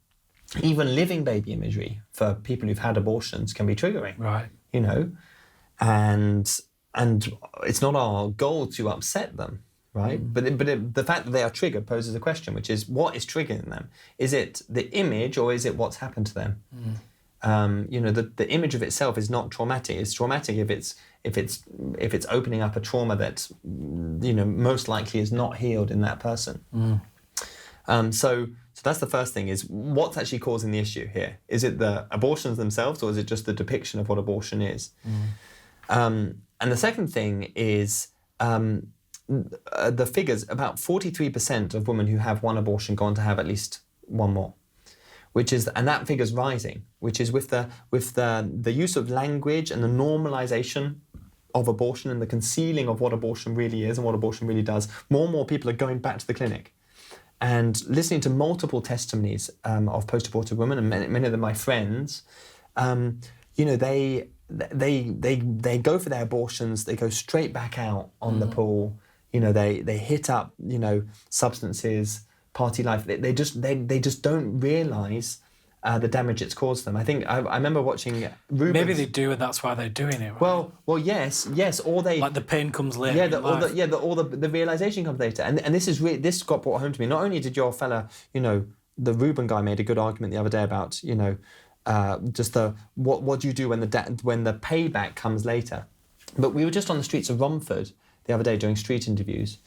even living baby imagery for people who've had abortions can be triggering, right? And it's not our goal to upset them, right? But the fact that they are triggered poses a question, which is, what is triggering them? Is it the image or is it what's happened to them? The image of itself is not traumatic. It's traumatic if it's opening up a trauma that most likely is not healed in that person. So that's the first thing, is what's actually causing the issue here? Is it the abortions themselves, or is it just the depiction of what abortion is? And the second thing is the figures. About 43% of women who have one abortion go on to have at least one more, and that figure's rising, which is with the use of language and the normalization of abortion and the concealing of what abortion really is and what abortion really does. More and more people are going back to the clinic and listening to multiple testimonies of post-abortive women, and many of them my friends. They go for their abortions, they go straight back out on the pool, they hit up, substances, party life. They just don't realise the damage it's caused them. I think I remember watching Rubens. Maybe they do, and that's why they're doing it, right? Well, yes, or they, like, the pain comes later. The realisation comes later, and this got brought home to me. Not only did your fella, the Ruben guy made a good argument the other day about, just what do you do when the payback comes later? But we were just on the streets of Romford the other day doing street interviews,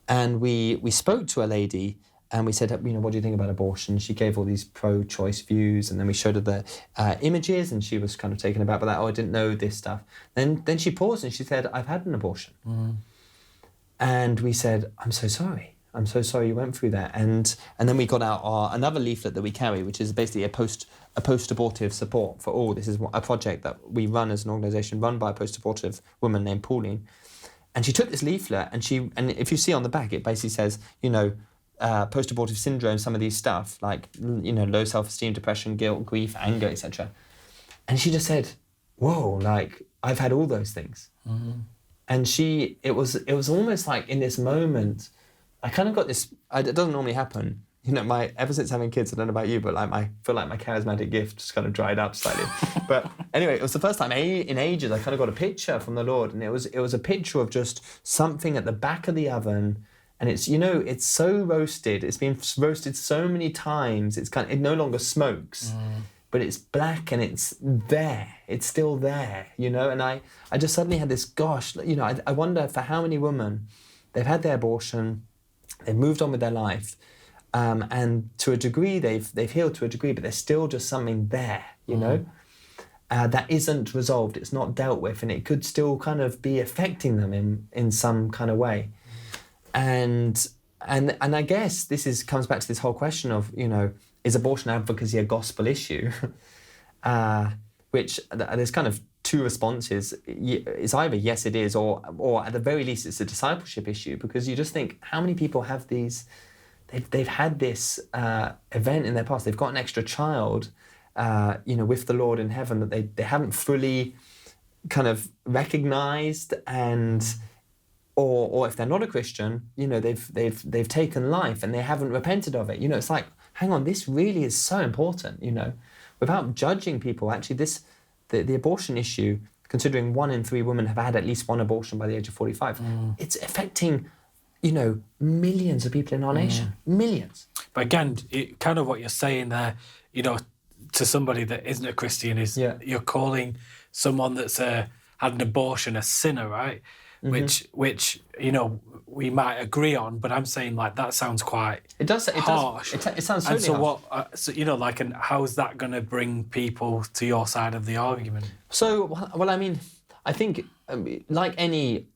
and we spoke to a lady and we said, what do you think about abortion? She gave all these pro-choice views, and then we showed her the images, and she was kind of taken aback by that. Oh, I didn't know this stuff. Then she paused and she said, I've had an abortion. And we said, I'm so sorry you went through that. And then we got out another leaflet that we carry, which is basically a post-abortive support for all. This is a project that we run as an organisation run by a post-abortive woman named Pauline. And she took this leaflet, and if you see on the back, it basically says, post-abortive syndrome, some of these stuff, like, low self-esteem, depression, guilt, grief, anger, etc. And she just said, whoa, like, I've had all those things. And it was almost like in this moment, I kind of got this, it doesn't normally happen. Ever since having kids, I don't know about you, but I feel like my charismatic gift just kind of dried up slightly. But anyway, it was the first time in ages I kind of got a picture from the Lord, and it was a picture of just something at the back of the oven, and it's it's so roasted, it's been roasted so many times, it no longer smokes, but it's black and it's still there, and I just suddenly had this, I wonder for how many women they've had their abortion, they've moved on with their life. And to a degree, they've healed to a degree, but there's still just something there, that isn't resolved. It's not dealt with, and it could still kind of be affecting them in some kind of way. And I guess comes back to this whole question of, is abortion advocacy a gospel issue? Which there's kind of two responses. It's either yes, it is, or at the very least, it's a discipleship issue, because you just think, how many people have these? They've had this event in their past. They've got an extra child, with the Lord in heaven that they haven't fully kind of recognized and or if they're not a Christian, you know, they've taken life and they haven't repented of it. You know, it's like, hang on, this really is so important, you know, without judging people. Actually, the abortion issue, considering 1 in 3 women have had at least one abortion by the age of 45, it's affecting, you know, millions of people in our nation. Millions. But again, kind of what you're saying there, you know, to somebody that isn't a Christian is you're calling someone that's had an abortion a sinner, right? Which you know, we might agree on, but I'm saying like that sounds quite harsh. It sounds totally so harsh. what? So you know, like, and how is that going to bring people to your side of the argument? So, well, I mean, I think like any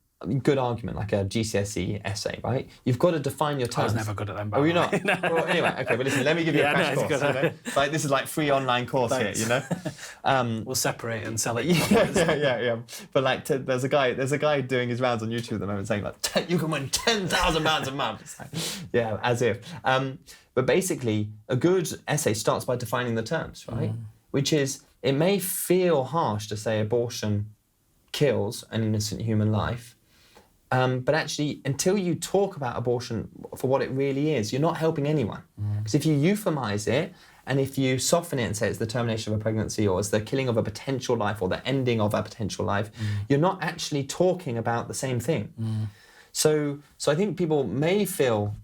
good argument, like a GCSE essay, right? You've got to define your terms. I was never good at them. By Oh, you're the way. not? Well, anyway, okay, but listen, let me give you a crash course. You know? Like, this is like free online course here, you know? We'll separate and sell it. Yeah. But like, there's a guy doing his rounds on YouTube at the moment saying like, you can win £10,000 a month. It's like, yeah, as if. But basically, a good essay starts by defining the terms, right? Which is, it may feel harsh to say abortion kills an innocent human life. But actually, until you talk about abortion for what it really is, you're not helping anyone. Because if you euphemize it, and if you soften it and say it's the termination of a pregnancy, or it's the killing of a potential life, or the ending of a potential life, you're not actually talking about the same thing. So I think people may feel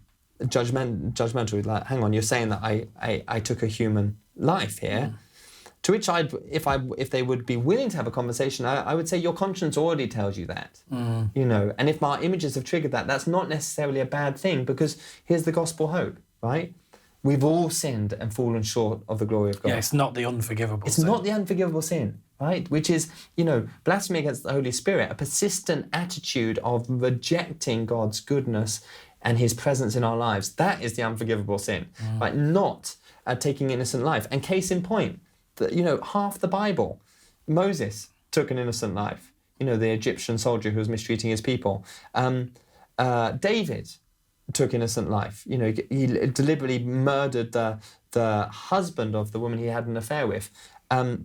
judgmental, like, hang on, you're saying that I took a human life here. To which if they would be willing to have a conversation, I would say your conscience already tells you that, you know. And if our images have triggered that, that's not necessarily a bad thing, because here's the gospel hope, right? We've all sinned and fallen short of the glory of God. Yeah, it's not the unforgivable sin. It's not the unforgivable sin, right? Which is, you know, blasphemy against the Holy Spirit, a persistent attitude of rejecting God's goodness and his presence in our lives. That is the unforgivable sin, right? Not taking innocent life. And case in point, you know, half the Bible, Moses took an innocent life. You know, the Egyptian soldier who was mistreating his people. David took innocent life. You know, he deliberately murdered the husband of the woman he had an affair with.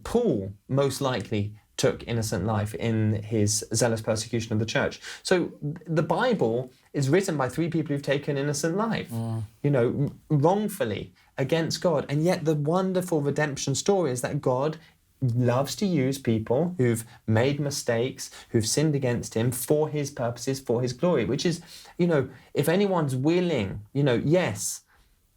Paul most likely took innocent life in his zealous persecution of the church. So the Bible is written by 3 people who've taken innocent life, you know, wrongfully against God. And yet the wonderful redemption story is that God loves to use people who've made mistakes, who've sinned against him for his purposes, for his glory, which is, you know, if anyone's willing, you know, yes,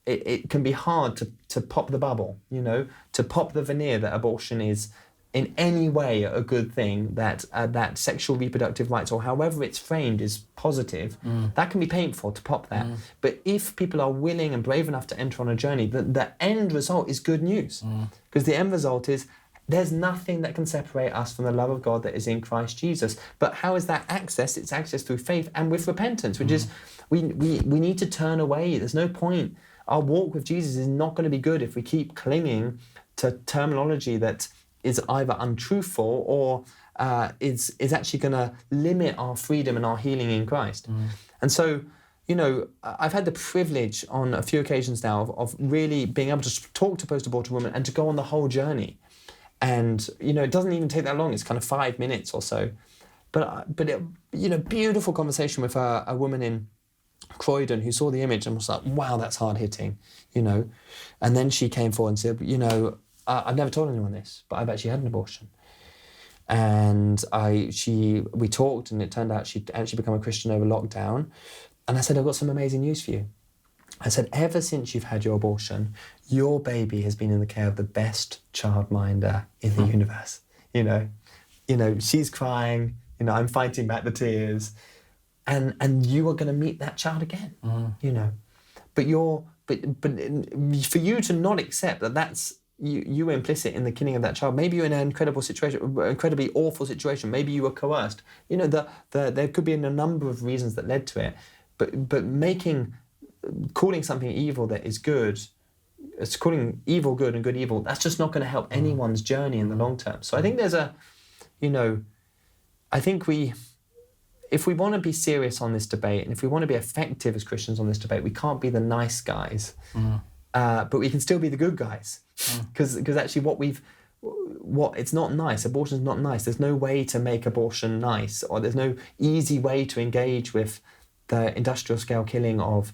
it can be hard to pop the bubble, you know, to pop the veneer that abortion is in any way a good thing, that that sexual reproductive rights, or however it's framed, is positive. That can be painful to pop that. But if people are willing and brave enough to enter on a journey, the end result is good news. Because the end result is there's nothing that can separate us from the love of God that is in Christ Jesus. But how is that accessed? It's accessed through faith and with repentance, which is we need to turn away. There's no point. Our walk with Jesus is not going to be good if we keep clinging to terminology that is either untruthful or is actually going to limit our freedom and our healing in Christ. And so, you know, I've had the privilege on a few occasions now of really being able to talk to post-abortive women and to go on the whole journey. And, you know, it doesn't even take that long. It's kind of 5 minutes or so. But it, you know, beautiful conversation with a woman in Croydon who saw the image and was like, wow, that's hard hitting, you know. And then she came forward and said, you know, I've never told anyone this, but I've actually had an abortion. And we talked, and it turned out she'd actually become a Christian over lockdown. And I said, I've got some amazing news for you. I said, ever since you've had your abortion, your baby has been in the care of the best childminder in the universe. You know, she's crying, you know, I'm fighting back the tears, and you are going to meet that child again, you know. But for you to not accept that that's you were implicit in the killing of that child. Maybe you're in an incredibly awful situation. Maybe you were coerced. You know, there could be a number of reasons that led to it. But calling something evil that is good, it's calling evil good and good evil, that's just not going to help anyone's journey in the long term. So I think there's if we want to be serious on this debate, and if we want to be effective as Christians on this debate, we can't be the nice guys, but we can still be the good guys. Because actually what it's not nice. Abortion's not nice. There's no way to make abortion nice, or there's no easy way to engage with the industrial scale killing of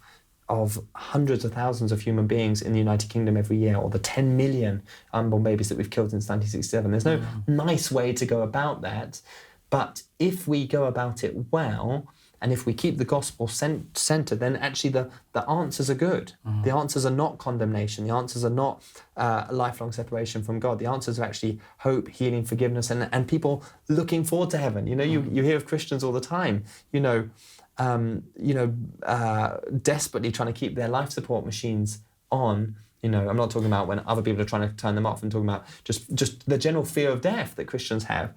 hundreds of thousands of human beings in the United Kingdom every year, or the 10 million unborn babies that we've killed since 1967. There's no nice way to go about that. But if we go about it well, and if we keep the gospel centered, then actually the answers are good. The answers are not condemnation. The answers are not a lifelong separation from God. The answers are actually hope, healing, forgiveness, and people looking forward to heaven. You hear of Christians all the time, desperately trying to keep their life support machines on. I'm not talking about when other people are trying to turn them off. I'm talking about just the general fear of death that Christians have.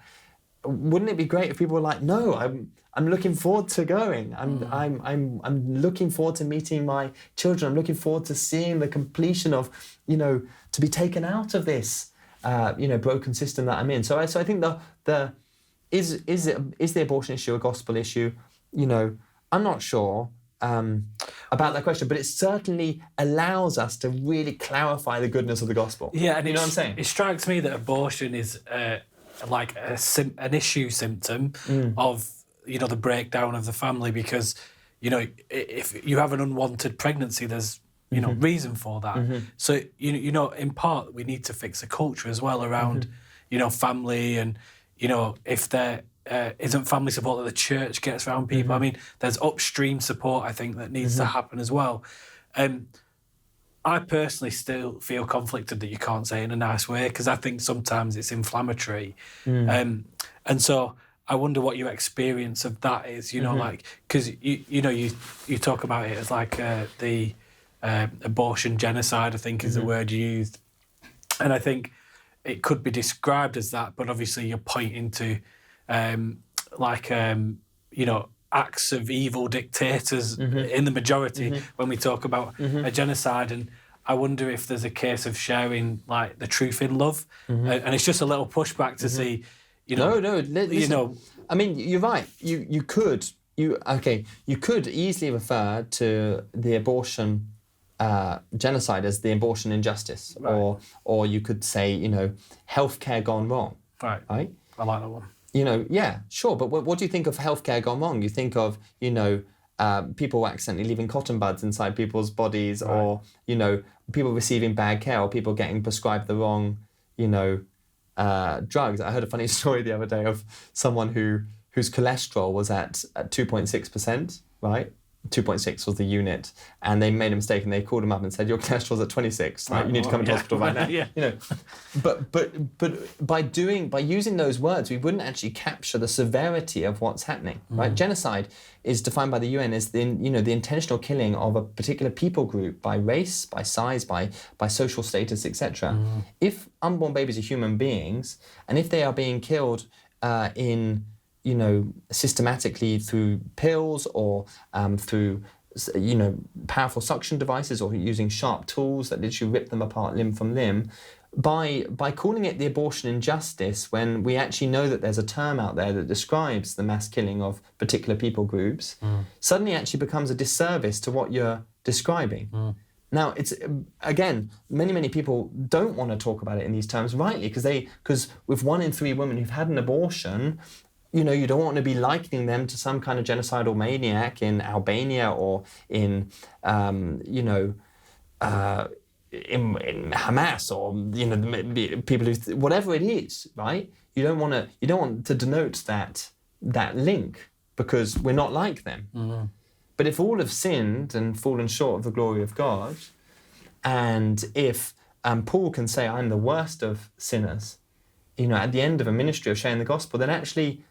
Wouldn't it be great if people were like, no, I'm looking forward to going. I'm looking forward to meeting my children. I'm looking forward to seeing the completion of, to be taken out of this, broken system that I'm in. So I think is the abortion issue a gospel issue? I'm not sure about that question, but it certainly allows us to really clarify the goodness of the gospel. Yeah, and you know what I'm saying? It strikes me that abortion is like an issue symptom of the breakdown of the family, because if you have an unwanted pregnancy, there's reason for that. So in part we need to fix the culture as well around family, and if there isn't family support that the church gets around people. I mean, there's upstream support I think that needs to happen as well. I personally still feel conflicted that you can't say it in a nice way, because I think sometimes it's inflammatory. And so I wonder what your experience of that is, like, because you talk about it as like the abortion genocide, I think is the word you used. And I think it could be described as that, but obviously you're pointing to acts of evil dictators in the majority when we talk about a genocide. And I wonder if there's a case of sharing like the truth in love, and it's just a little pushback to see, listen, I mean, you're right. You could easily refer to the abortion genocide as the abortion injustice, right. or you could say healthcare gone wrong. Right. I like that one. Yeah, sure. But what do you think of healthcare gone wrong? You think of, people accidentally leaving cotton buds inside people's bodies, right. Or, people receiving bad care, or people getting prescribed the wrong, drugs. I heard a funny story the other day of someone whose cholesterol was at 2.6%, right? 2.6 was the unit, and they made a mistake, and they called him up and said, your cholesterol's at 26, right? You need to come into hospital right now. Yeah. But by using those words, we wouldn't actually capture the severity of what's happening, right? Genocide is defined by the UN as the intentional killing of a particular people group by race, by size, by social status, etc. If unborn babies are human beings, and if they are being killed systematically through pills, or through, powerful suction devices, or using sharp tools that literally rip them apart limb from limb, by calling it the abortion injustice, when we actually know that there's a term out there that describes the mass killing of particular people groups, suddenly actually becomes a disservice to what you're describing. Now, it's, again, many people don't want to talk about it in these terms, rightly, because with 1 in 3 women who've had an abortion, you don't want to be likening them to some kind of genocidal maniac in Albania, or in Hamas, or people who whatever it is, right? You don't want to denote that link, because we're not like them. But if all have sinned and fallen short of the glory of God, and if Paul can say, I'm the worst of sinners, at the end of a ministry of sharing the gospel, then actually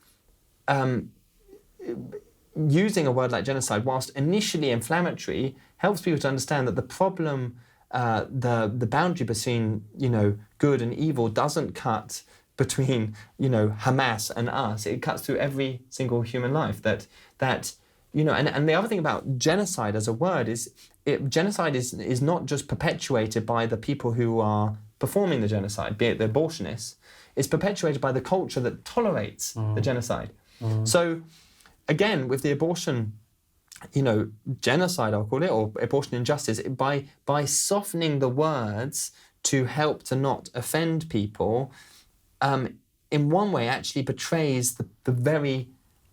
using a word like genocide, whilst initially inflammatory, helps people to understand that the problem, the boundary between good and evil doesn't cut between Hamas and us. It cuts through every single human life. And the other thing about genocide as a word is, genocide is not just perpetuated by the people who are performing the genocide, be it the abortionists. It's perpetuated by the culture that tolerates the genocide. So, again, with the abortion, genocide, I'll call it, or abortion injustice, by softening the words to help to not offend people, in one way actually betrays the very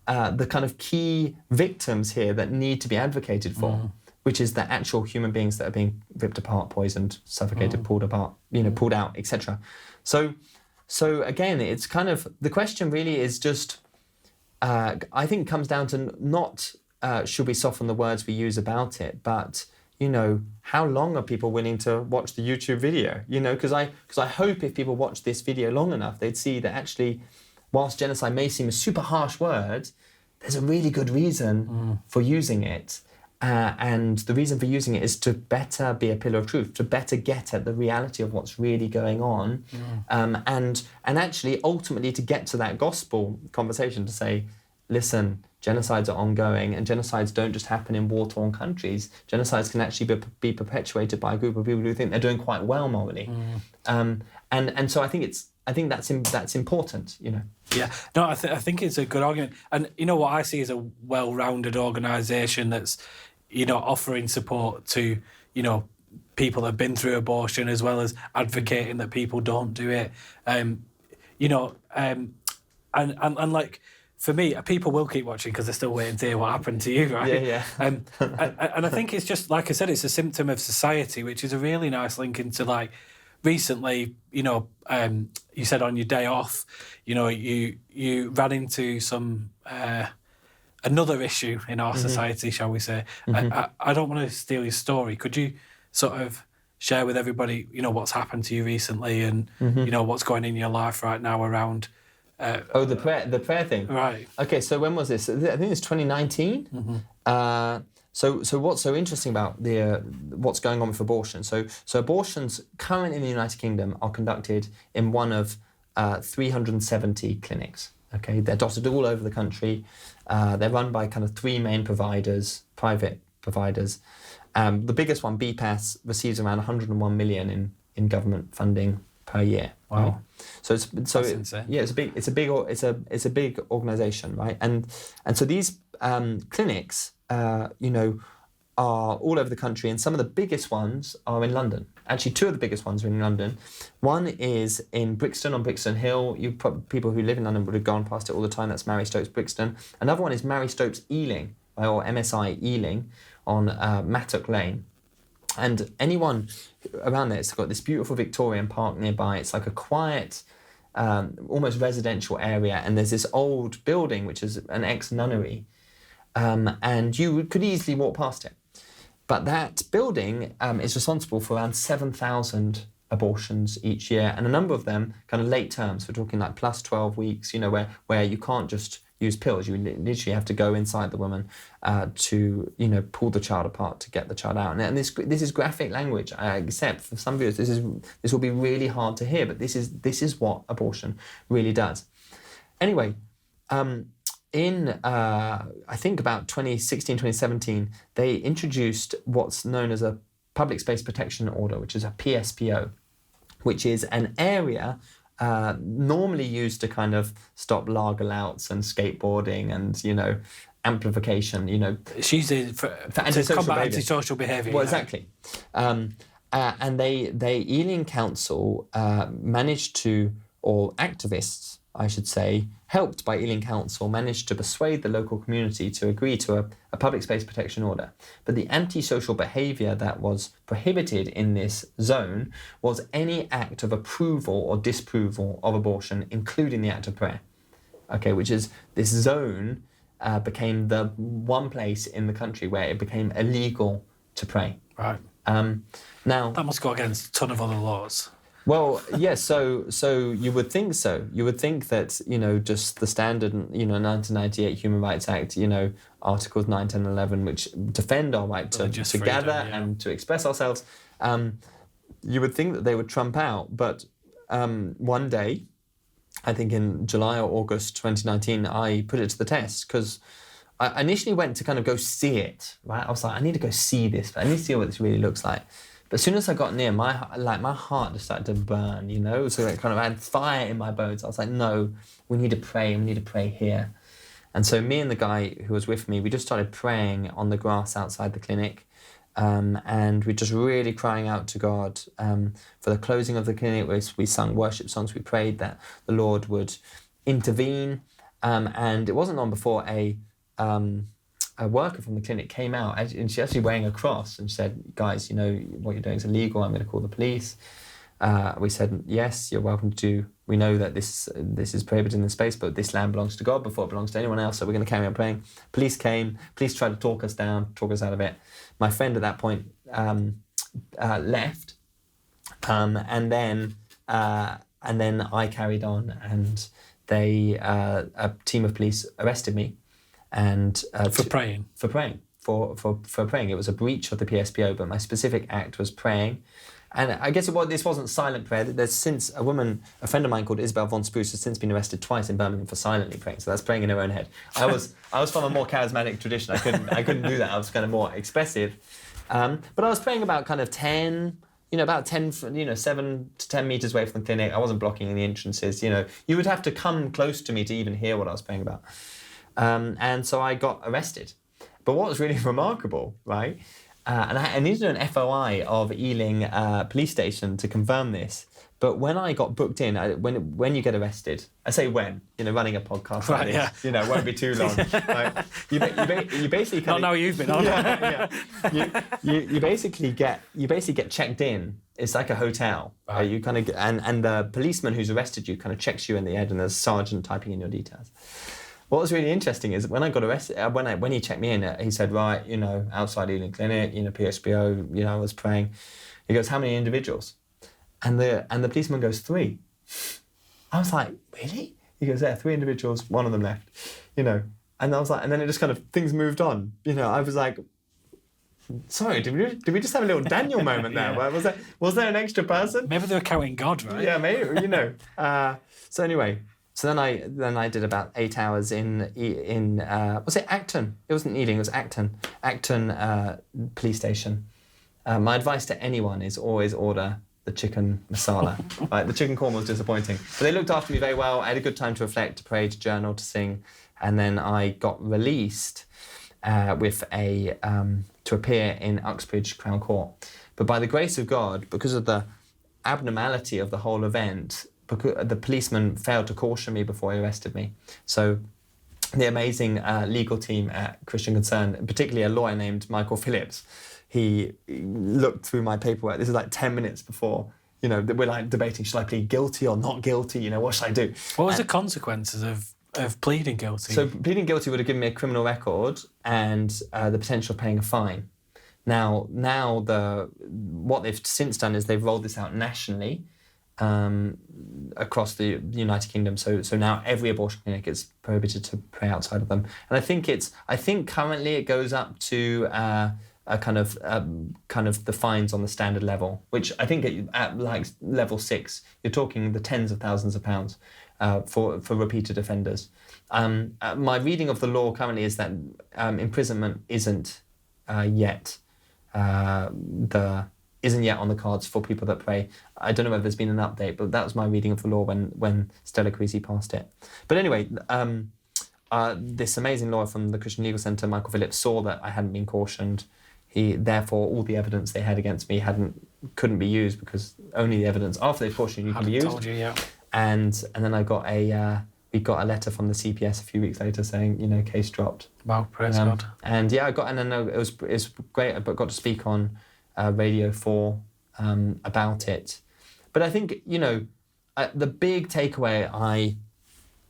the kind of key victims here that need to be advocated for, which is the actual human beings that are being ripped apart, poisoned, suffocated, pulled apart, pulled out, etc. So again, it's kind of, the question really is just, I think comes down to not should we soften the words we use about it, but how long are people willing to watch the YouTube video? Because I hope if people watch this video long enough, they'd see that actually, whilst genocide may seem a super harsh word, there's a really good reason for using it. And the reason for using it is to better be a pillar of truth, to better get at the reality of what's really going on. And actually, ultimately, to get to that gospel conversation, to say, listen, genocides are ongoing, and genocides don't just happen in war-torn countries. Genocides can actually be perpetuated by a group of people who think they're doing quite well morally. And so I think that's important, Yeah, no, I think it's a good argument. And what I see is a well-rounded organisation that's, offering support to, people that have been through abortion, as well as advocating that people don't do it. And like, for me, people will keep watching because they're still waiting to hear what happened to you, right? Yeah. And I think it's just, like I said, it's a symptom of society, which is a really nice link into, like, recently, you said on your day off, you ran into some another issue in our society, shall we say. I don't want to steal your story. Could you sort of share with everybody, what's happened to you recently, and what's going on in your life right now around? The prayer thing. Right. Okay, so when was this? I think it's 2019. So what's so interesting about what's going on with abortion? So abortions currently in the United Kingdom are conducted in one of 370 clinics. Okay, they're dotted all over the country. They're run by kind of three main providers, private providers. The biggest one, BPAS, receives around 101 million in government funding per year. Wow. Right? That's insane. Yeah, it's a big organisation, right? And so these clinics, are all over the country, and some of the biggest ones are in London. Actually, two of the biggest ones are in London. One is in Brixton, on Brixton Hill. People who live in London would have gone past it all the time. That's Mary Stopes Brixton. Another one is Mary Stopes Ealing, or MSI Ealing, on Mattock Lane. And anyone around there, it's got this beautiful Victorian park nearby. It's like a quiet, almost residential area, and there's this old building which is an ex-nunnery, and you could easily walk past it. But that building is responsible for around 7,000 abortions each year, and a number of them kind of late terms. We're talking like plus 12 weeks, where you can't just use pills. You literally have to go inside the woman to, pull the child apart to get the child out. And this is graphic language. I accept for some viewers this will be really hard to hear, but this is what abortion really does. Anyway, in I think about 2016, 2017, they introduced what's known as a Public Space Protection Order, which is a PSPO, which is an area normally used to kind of stop lager louts and skateboarding and, amplification, She's to combat antisocial behaviour. Well, exactly. And Ealing Council managed to, or activists, I should say, helped by Ealing Council, managed to persuade the local community to agree to a public space protection order. But the antisocial behaviour that was prohibited in this zone was any act of approval or disapproval of abortion, including the act of prayer. Okay, which is this zone became the one place in the country where it became illegal to pray. Right. Now that must go against a ton of other laws. Well, yes, so you would think so. You would think that, just the standard, 1998 Human Rights Act, Articles 9, 10, 11, which defend our right to gather and to express ourselves, you would think that they would trump out. But one day, I think in July or August 2019, I put it to the test because I initially went to kind of go see it, right? I was like, I need to go see this. I need to see what this really looks like. But as soon as I got near, my heart just started to burn, So it kind of had fire in my bones. I was like, no, we need to pray, and we need to pray here. And so me and the guy who was with me, we just started praying on the grass outside the clinic. and we're just really crying out to God for the closing of the clinic. We sung worship songs, we prayed that the Lord would intervene, and it wasn't long before a worker from the clinic came out, and she's actually wearing a cross, and said, guys, what you're doing is illegal, I'm going to call the police. We said, yes, you're welcome to. We know that this is prohibited in the space, but this land belongs to God before it belongs to anyone else, so we're going to carry on praying. Police came. Police tried to talk us down, talk us out of it. My friend at that point left, and then I carried on, and a team of police arrested me, and for praying. For praying. For praying. It was a breach of the PSPO, but my specific act was praying. And I guess this wasn't silent prayer. There's since a friend of mine called Isabel von Spruce has since been arrested twice in Birmingham for silently praying. So that's praying in her own head. I was from a more charismatic tradition. I couldn't do that. I was kind of more expressive. But I was praying about kind of 7 to 10 meters away from the clinic. I wasn't blocking any entrances. You would have to come close to me to even hear what I was praying about. And so I got arrested. But what was really remarkable, right? And I needed an FOI of Ealing police station to confirm this. But when I got booked in, when you get arrested, I say when, running a podcast like this, it won't be too long. Right? You basically not now you've been on. You basically get checked in. It's like a hotel. Right. You kind of and the policeman who's arrested you kind of checks you in the head, and there's a sergeant typing in your details. What was really interesting is when I got arrested, when he checked me in, he said, right, outside Ealing Clinic, PSPO, I was praying. He goes, how many individuals? And the policeman goes, 3. I was like, really? He goes, 3 individuals, 1 of them left, And I was like, and then it just kind of, things moved on. I was like, sorry, did we just have a little Daniel moment there? Yeah. Was there an extra person? Maybe they were counting God, right? Yeah, maybe, So anyway. So then I did about 8 hours in was it Acton? It wasn't Ealing, it was Acton police station. My advice to anyone is always order the chicken masala. Right, the chicken korma was disappointing, but they looked after me very well. I had a good time to reflect, to pray, to journal, to sing, and then I got released with to appear in Uxbridge Crown Court. But by the grace of God, because of the abnormality of the whole event, because the policeman failed to caution me before he arrested me. So the amazing legal team at Christian Concern, particularly a lawyer named Michael Phillips, he looked through my paperwork. This is like 10 minutes before, we're like debating, should I plead guilty or not guilty? What should I do? What was the consequences of pleading guilty? So pleading guilty would have given me a criminal record and the potential of paying a fine. Now what they've since done is they've rolled this out nationally, across the United Kingdom, so now every abortion clinic is prohibited to pray outside of them, and I think currently it goes up to a kind of the fines on the standard level, which I think at like level 6 you're talking the tens of thousands of pounds for repeated offenders. My reading of the law currently is that imprisonment isn't yet on the cards for people that pray. I don't know whether there's been an update, but that was my reading of the law when Stella Creasy passed it. But anyway, this amazing lawyer from the Christian Legal Centre, Michael Phillips, saw that I hadn't been cautioned. Therefore, all the evidence they had against me couldn't be used, because only the evidence after they've cautioned you can be used. Told you, yeah. And then we got a letter from the CPS a few weeks later saying, case dropped. Wow, praise God. And yeah, it was great. I got to speak on Radio 4 about it. But I think, the big takeaway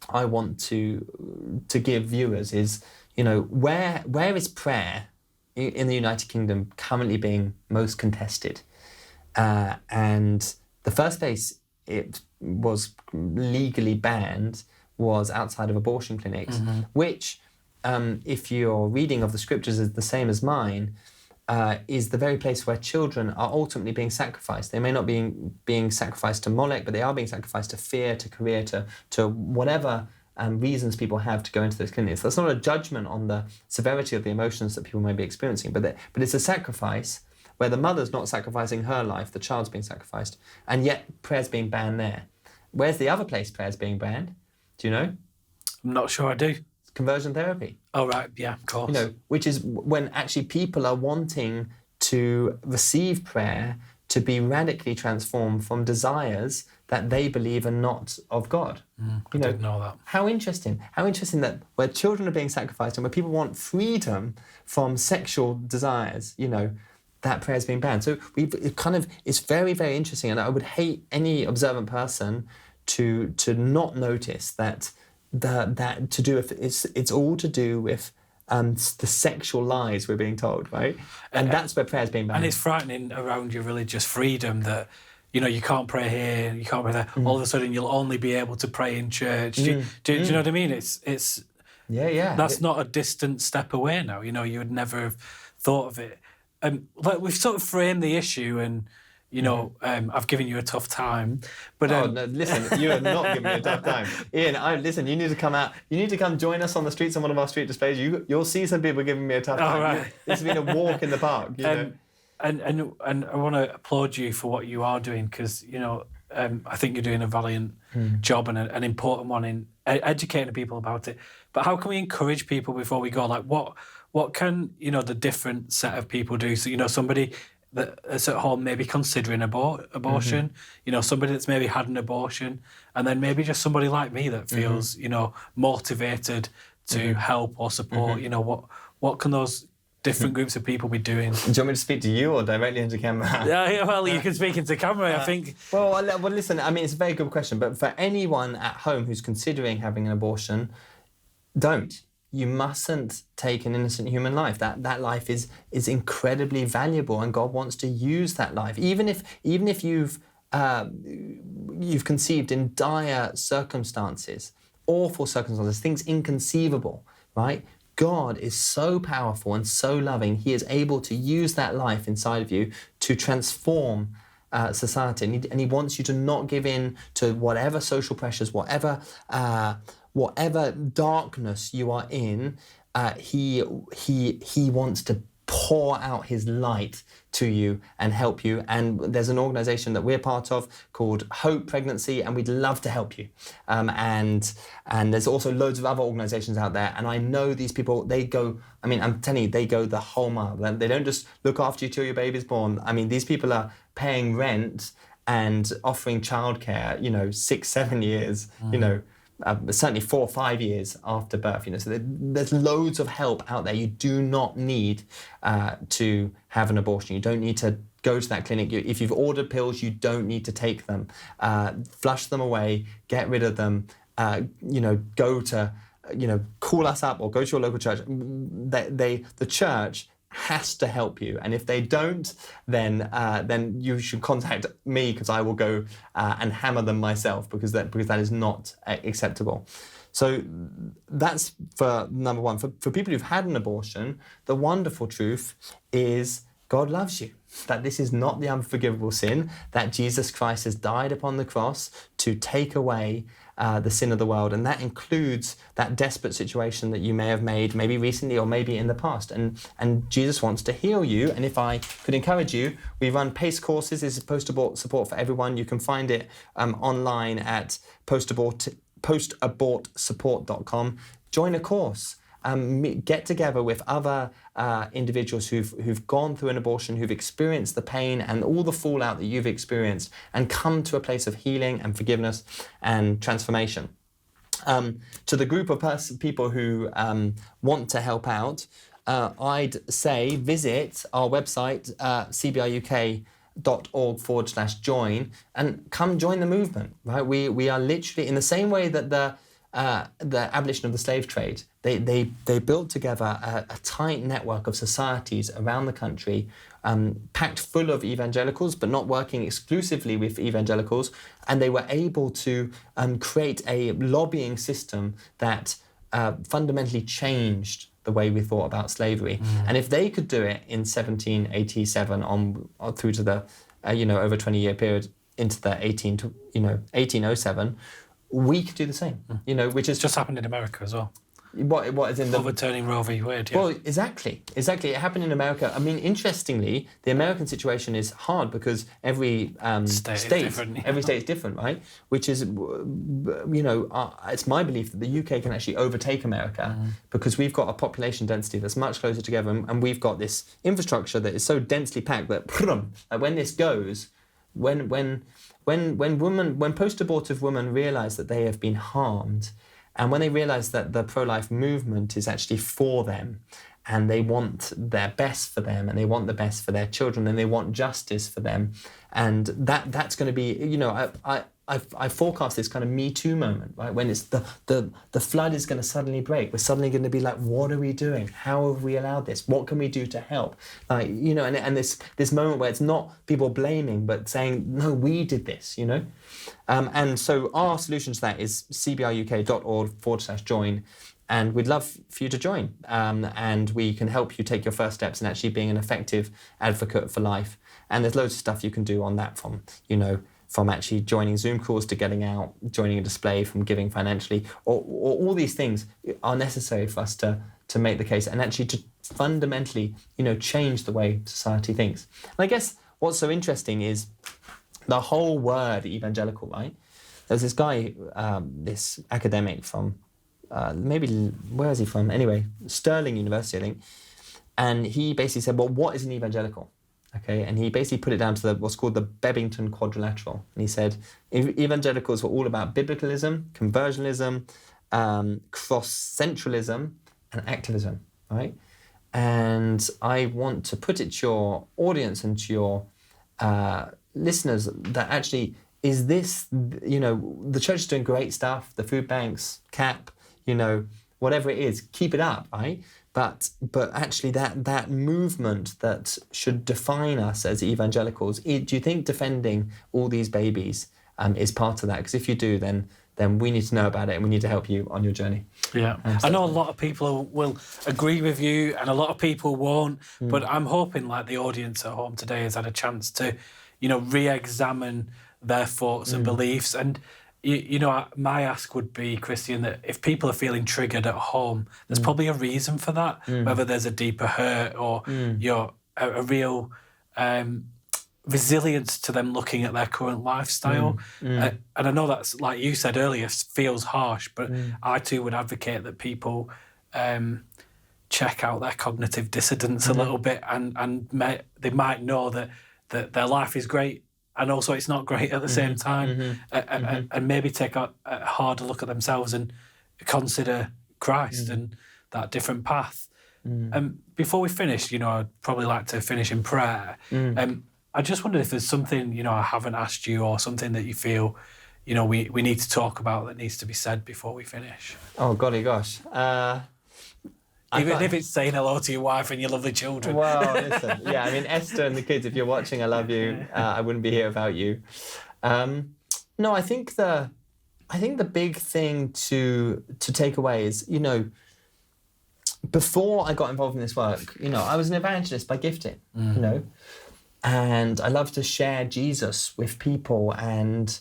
I want to give viewers is, where is prayer in the United Kingdom currently being most contested? And the first place it was legally banned was outside of abortion clinics, which, if your reading of the scriptures is the same as mine, is the very place where children are ultimately being sacrificed. They may not be being sacrificed to Molech, but they are being sacrificed to fear, to career, to whatever reasons people have to go into those clinics. That's not a judgment on the severity of the emotions that people may be experiencing, but it's a sacrifice where the mother's not sacrificing her life, the child's being sacrificed, and yet prayer's being banned there. Where's the other place prayer's being banned? Do you know? I'm not sure I do. Conversion therapy. Oh, right, yeah, of course. Which is when actually people are wanting to receive prayer to be radically transformed from desires that they believe are not of God. I didn't know that. How interesting that where children are being sacrificed and where people want freedom from sexual desires, that prayer is being banned. So it's very, very interesting, and I would hate any observant person to not notice that it's all to do with the sexual lies we're being told, right? And that's where prayer is being banned. And it's frightening around your religious freedom that, you can't pray here, you can't pray there. All of a sudden, you'll only be able to pray in church. Do you know what I mean? It's That's not a distant step away now. You would never have thought of it. We've sort of framed the issue, and I've given you a tough time. But no, listen, you are not giving me a tough time, Ian. Listen, you need to come out. You need to come join us on the streets on one of our street displays. You'll see some people giving me a tough time. Right. This has been a walk in the park. And I want to applaud you for what you are doing, because I think you're doing a valiant job and an important one in educating people about it. But how can we encourage people before we go? Like, what can the different set of people do? So somebody that's at home maybe considering abortion, somebody that's maybe had an abortion, and then maybe just somebody like me that feels motivated to help or support. What can those different groups of people be doing? Do you want me to speak to you or directly into camera? Yeah, well, you can speak into camera, I think. Well, listen, I mean, it's a very good question, but for anyone at home who's considering having an abortion, don't. You mustn't take an innocent human life. That life is incredibly valuable, and God wants to use that life. Even if you've conceived in dire circumstances, awful circumstances, things inconceivable, right? God is so powerful and so loving. He is able to use that life inside of you to transform society, and he wants you to not give in to whatever social pressures, whatever darkness you are in. He wants to pour out his light to you and help you. And there's an organisation that we're part of called Hope Pregnancy, and we'd love to help you. And there's also loads of other organisations out there. And I know these people, I'm telling you, they go the whole mile. They don't just look after you till your baby's born. I mean, these people are paying rent and offering childcare, 6-7 years, certainly 4 or 5 years after birth, so there's loads of help out there. You do not need to have an abortion. You don't need to go to that clinic. If you've ordered pills, you don't need to take them. Flush them away, get rid of them, go to, call us up or go to your local church. The church has to help you, and if they don't, then you should contact me, because I will go and hammer them myself, because that is not acceptable. So that's for number one. For people who've had an abortion, the wonderful truth is God loves you, that this is not the unforgivable sin, that Jesus Christ has died upon the cross to take away the sin of the world, and that includes that desperate situation that you may have made, maybe recently or maybe in the past, and Jesus wants to heal you. And if I could encourage you, we run PACE courses. This is post-abort support for everyone. You can find it online at postabortsupport.com. Join a course. Get together with other individuals who've gone through an abortion, who've experienced the pain and all the fallout that you've experienced, and come to a place of healing and forgiveness and transformation. To the group of people who want to help out, I'd say visit our website, cbiruk.org/join, and come join the movement. Right? We are literally, in the same way that the abolition of the slave trade, they built together a tight network of societies around the country, packed full of evangelicals, but not working exclusively with evangelicals, and they were able to create a lobbying system that fundamentally changed the way we thought about slavery. And if they could do it in 1787 on through to the over 20-year period into the 1807, we could do the same. Which is just happened in America as well. What is in the overturning Roe v. Wade. Yeah. Well, exactly. It happened in America. I mean, interestingly, the American situation is hard because every State is different, yeah. every state is different, right? Which is, it's my belief that the UK can actually overtake America because we've got a population density that's much closer together, and we've got this infrastructure that is so densely packed that when this goes, when post-abortive women realise that they have been harmed. And when they realise that the pro-life movement is actually for them, and they want their best for them, and they want the best for their children, and they want justice for them, and that's going to be, I forecast this kind of Me Too moment, right? When it's the flood is going to suddenly break. We're suddenly going to be like, what are we doing? How have we allowed this? What can we do to help? Like, and this moment where it's not people blaming, but saying, no, we did this, And so our solution to that is cbruk.org/join. And we'd love for you to join. And we can help you take your first steps in actually being an effective advocate for life. And there's loads of stuff you can do on that from actually joining Zoom calls to getting out, joining a display, from giving financially, or all these things are necessary for us to make the case and actually to fundamentally, change the way society thinks. And I guess what's so interesting is the whole word evangelical, right? There's this guy, this academic from, where is he from? Anyway, Stirling University, I think. And he basically said, well, what is an evangelical? Okay, and he basically put it down to what's called the Bebbington Quadrilateral. And he said, evangelicals were all about biblicalism, conversionism, cross-centralism, and activism, right? And I want to put it to your audience and to your listeners that actually, is this, the church is doing great stuff, the food banks, CAP, whatever it is, keep it up, right? But actually that movement that should define us as evangelicals, do you think defending all these babies is part of that? Because if you do, then we need to know about it and we need to help you on your journey. Yeah, I know a lot of people will agree with you and a lot of people won't, but I'm hoping like the audience at home today has had a chance to, re-examine their thoughts and beliefs. And my ask would be, Christian, that if people are feeling triggered at home, there's probably a reason for that, whether there's a deeper hurt or a real resilience to them looking at their current lifestyle. And I know that's, like you said earlier, feels harsh, but I too would advocate that people check out their cognitive dissidence a little bit, and they might know that their life is great, and also it's not great at the same time, and maybe take a harder look at themselves and consider Christ and that different path. Before we finish, I'd probably like to finish in prayer. I just wondered if there's something, I haven't asked you, or something that you feel, we need to talk about that needs to be said before we finish. Oh, golly gosh. Even if it's saying hello to your wife and your lovely children. Well, listen, yeah, I mean, Esther and the kids, if you're watching, I love you. I wouldn't be here without you. No, I think the big thing to take away is, before I got involved in this work, I was an evangelist by gifting, and I love to share Jesus with people, and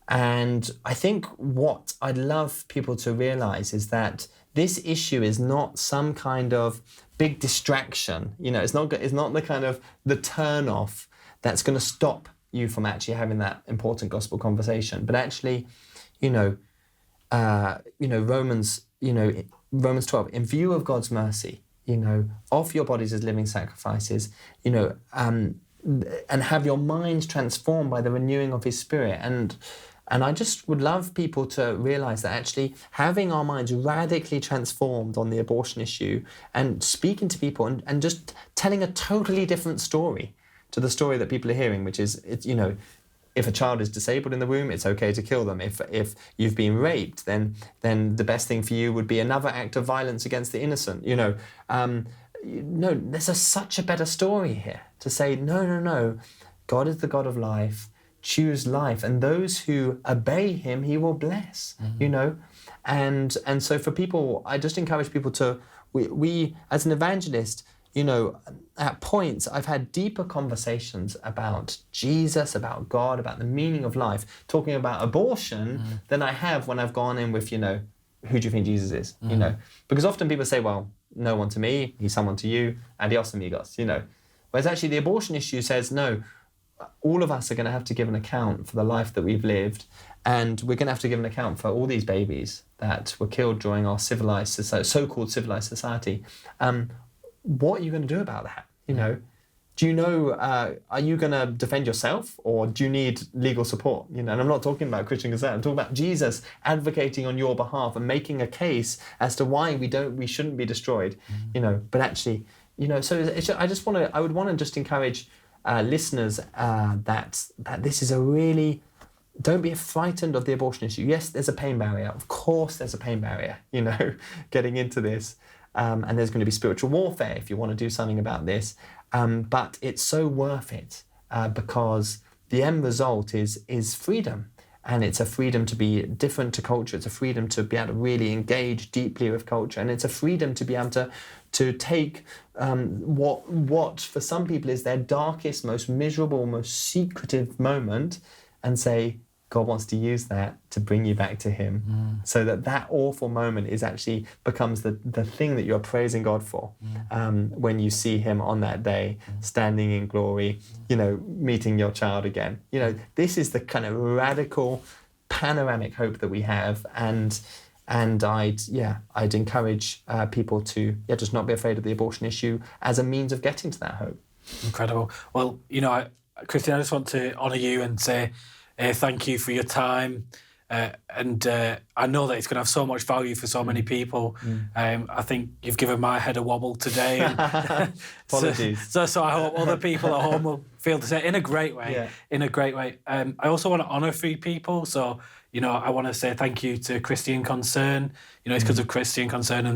I think what I'd love people to realise is that this issue is not some kind of big distraction. It's not the kind of the turn off that's going to stop you from actually having that important gospel conversation. But actually, Romans 12, in view of God's mercy, offer your bodies as living sacrifices, and have your minds transformed by the renewing of His Spirit. And I just would love people to realise that actually having our minds radically transformed on the abortion issue and speaking to people and just telling a totally different story to the story that people are hearing, which is, if a child is disabled in the womb, it's okay to kill them. If you've been raped, then the best thing for you would be another act of violence against the innocent. No, there's such a better story here to say, no, God is the God of life. Choose life, and those who obey Him, He will bless. And so for people, I just encourage people to we as an evangelist, at points I've had deeper conversations about Jesus, about God, about the meaning of life, talking about abortion than I have when I've gone in with who do you think Jesus is? You know, because often people say, well, no one to me, he's someone to you, adios amigos, you know. Whereas actually the abortion issue says, no, all of us are going to have to give an account for the life that we've lived, and we're going to have to give an account for all these babies that were killed during our civilized society, so-called civilized society. What are you going to do about that? You know, do you know, are you going to defend yourself, or do you need legal support? You know, and I'm not talking about Christian Gazette. I'm talking about Jesus advocating on your behalf and making a case as to why we shouldn't be destroyed. You know, but actually, you know, so I would want to just encourage listeners that this is a really, don't be frightened of the abortion issue. Yes, there's a pain barrier. Of course there's a pain barrier, you know, getting into this. And there's going to be spiritual warfare if you want to do something about this. But it's so worth it because the end result is freedom. And it's a freedom to be different to culture. It's a freedom to be able to really engage deeply with culture. And it's a freedom to be able to take what for some people is their darkest, most miserable, most secretive moment and say, God wants to use that to bring you back to him, so that awful moment is actually becomes the thing that you're praising God for when you see him on that day, standing in glory, you know, meeting your child again. You know, this is the kind of radical, panoramic hope that we have, and I'd encourage people to just not be afraid of the abortion issue as a means of getting to that hope. Incredible. Well, you know, Christian, I just want to honour you and say, thank you for your time, and I know that it's going to have so much value for so many people. I think you've given my head a wobble today. And Apologies. So I hope other people at home will feel the same in a great way. Yeah. In a great way. I also want to honour 3 people. So, you know, I want to say thank you to Christian Concern. You know, it's because of Christian Concern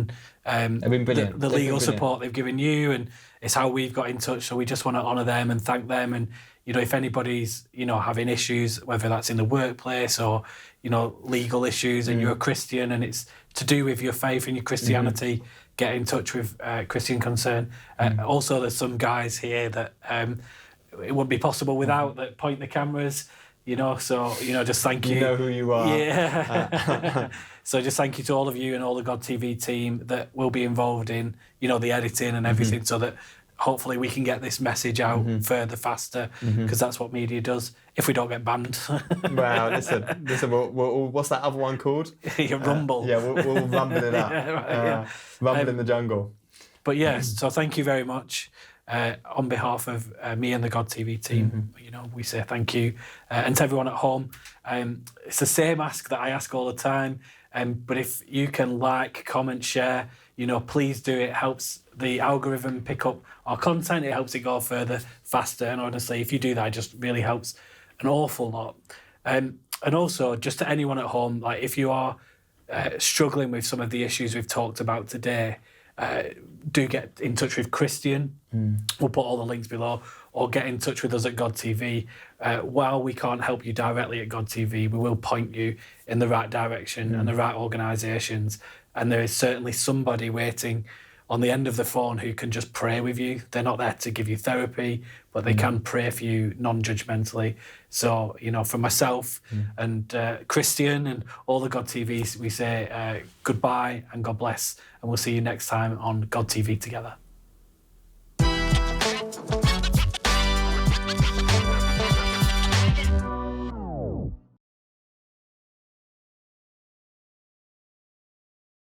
and they've been brilliant. the legal support they've given you, and it's how we've got in touch. So we just want to honour them and thank them. And you know, if anybody's, you know, having issues, whether that's in the workplace or, you know, legal issues, and you're a Christian and it's to do with your faith and your Christianity, get in touch with Christian Concern. Also, there's some guys here that it wouldn't be possible without that point the cameras, you know, so, you know, just thank you. You know who you are. Yeah. So just thank you to all of you and all the God TV team that will be involved in, you know, the editing and everything, so that hopefully we can get this message out further, faster, because that's what media does, if we don't get banned. Wow, listen, we'll, what's that other one called? Rumble. We'll rumble it up. Rumble in the jungle. But yes, so thank you very much. On behalf of me and the God TV team, you know, we say thank you. And to everyone at home, it's the same ask that I ask all the time. But if you can like, comment, share, you know, please do. It helps the algorithm pick up our content. It helps it go further, faster. And honestly, if you do that, it just really helps an awful lot. And also, just to anyone at home, like if you are struggling with some of the issues we've talked about today, do get in touch with Christian. We'll put all the links below, or get in touch with us at God TV. While we can't help you directly at God TV, we will point you in the right direction and the right organisations. And there is certainly somebody waiting on the end of the phone who can just pray with you. They're not there to give you therapy, but they can pray for you non-judgmentally. So, you know, for myself and Christian and all the God TVs, we say goodbye and God bless. And we'll see you next time on God TV together.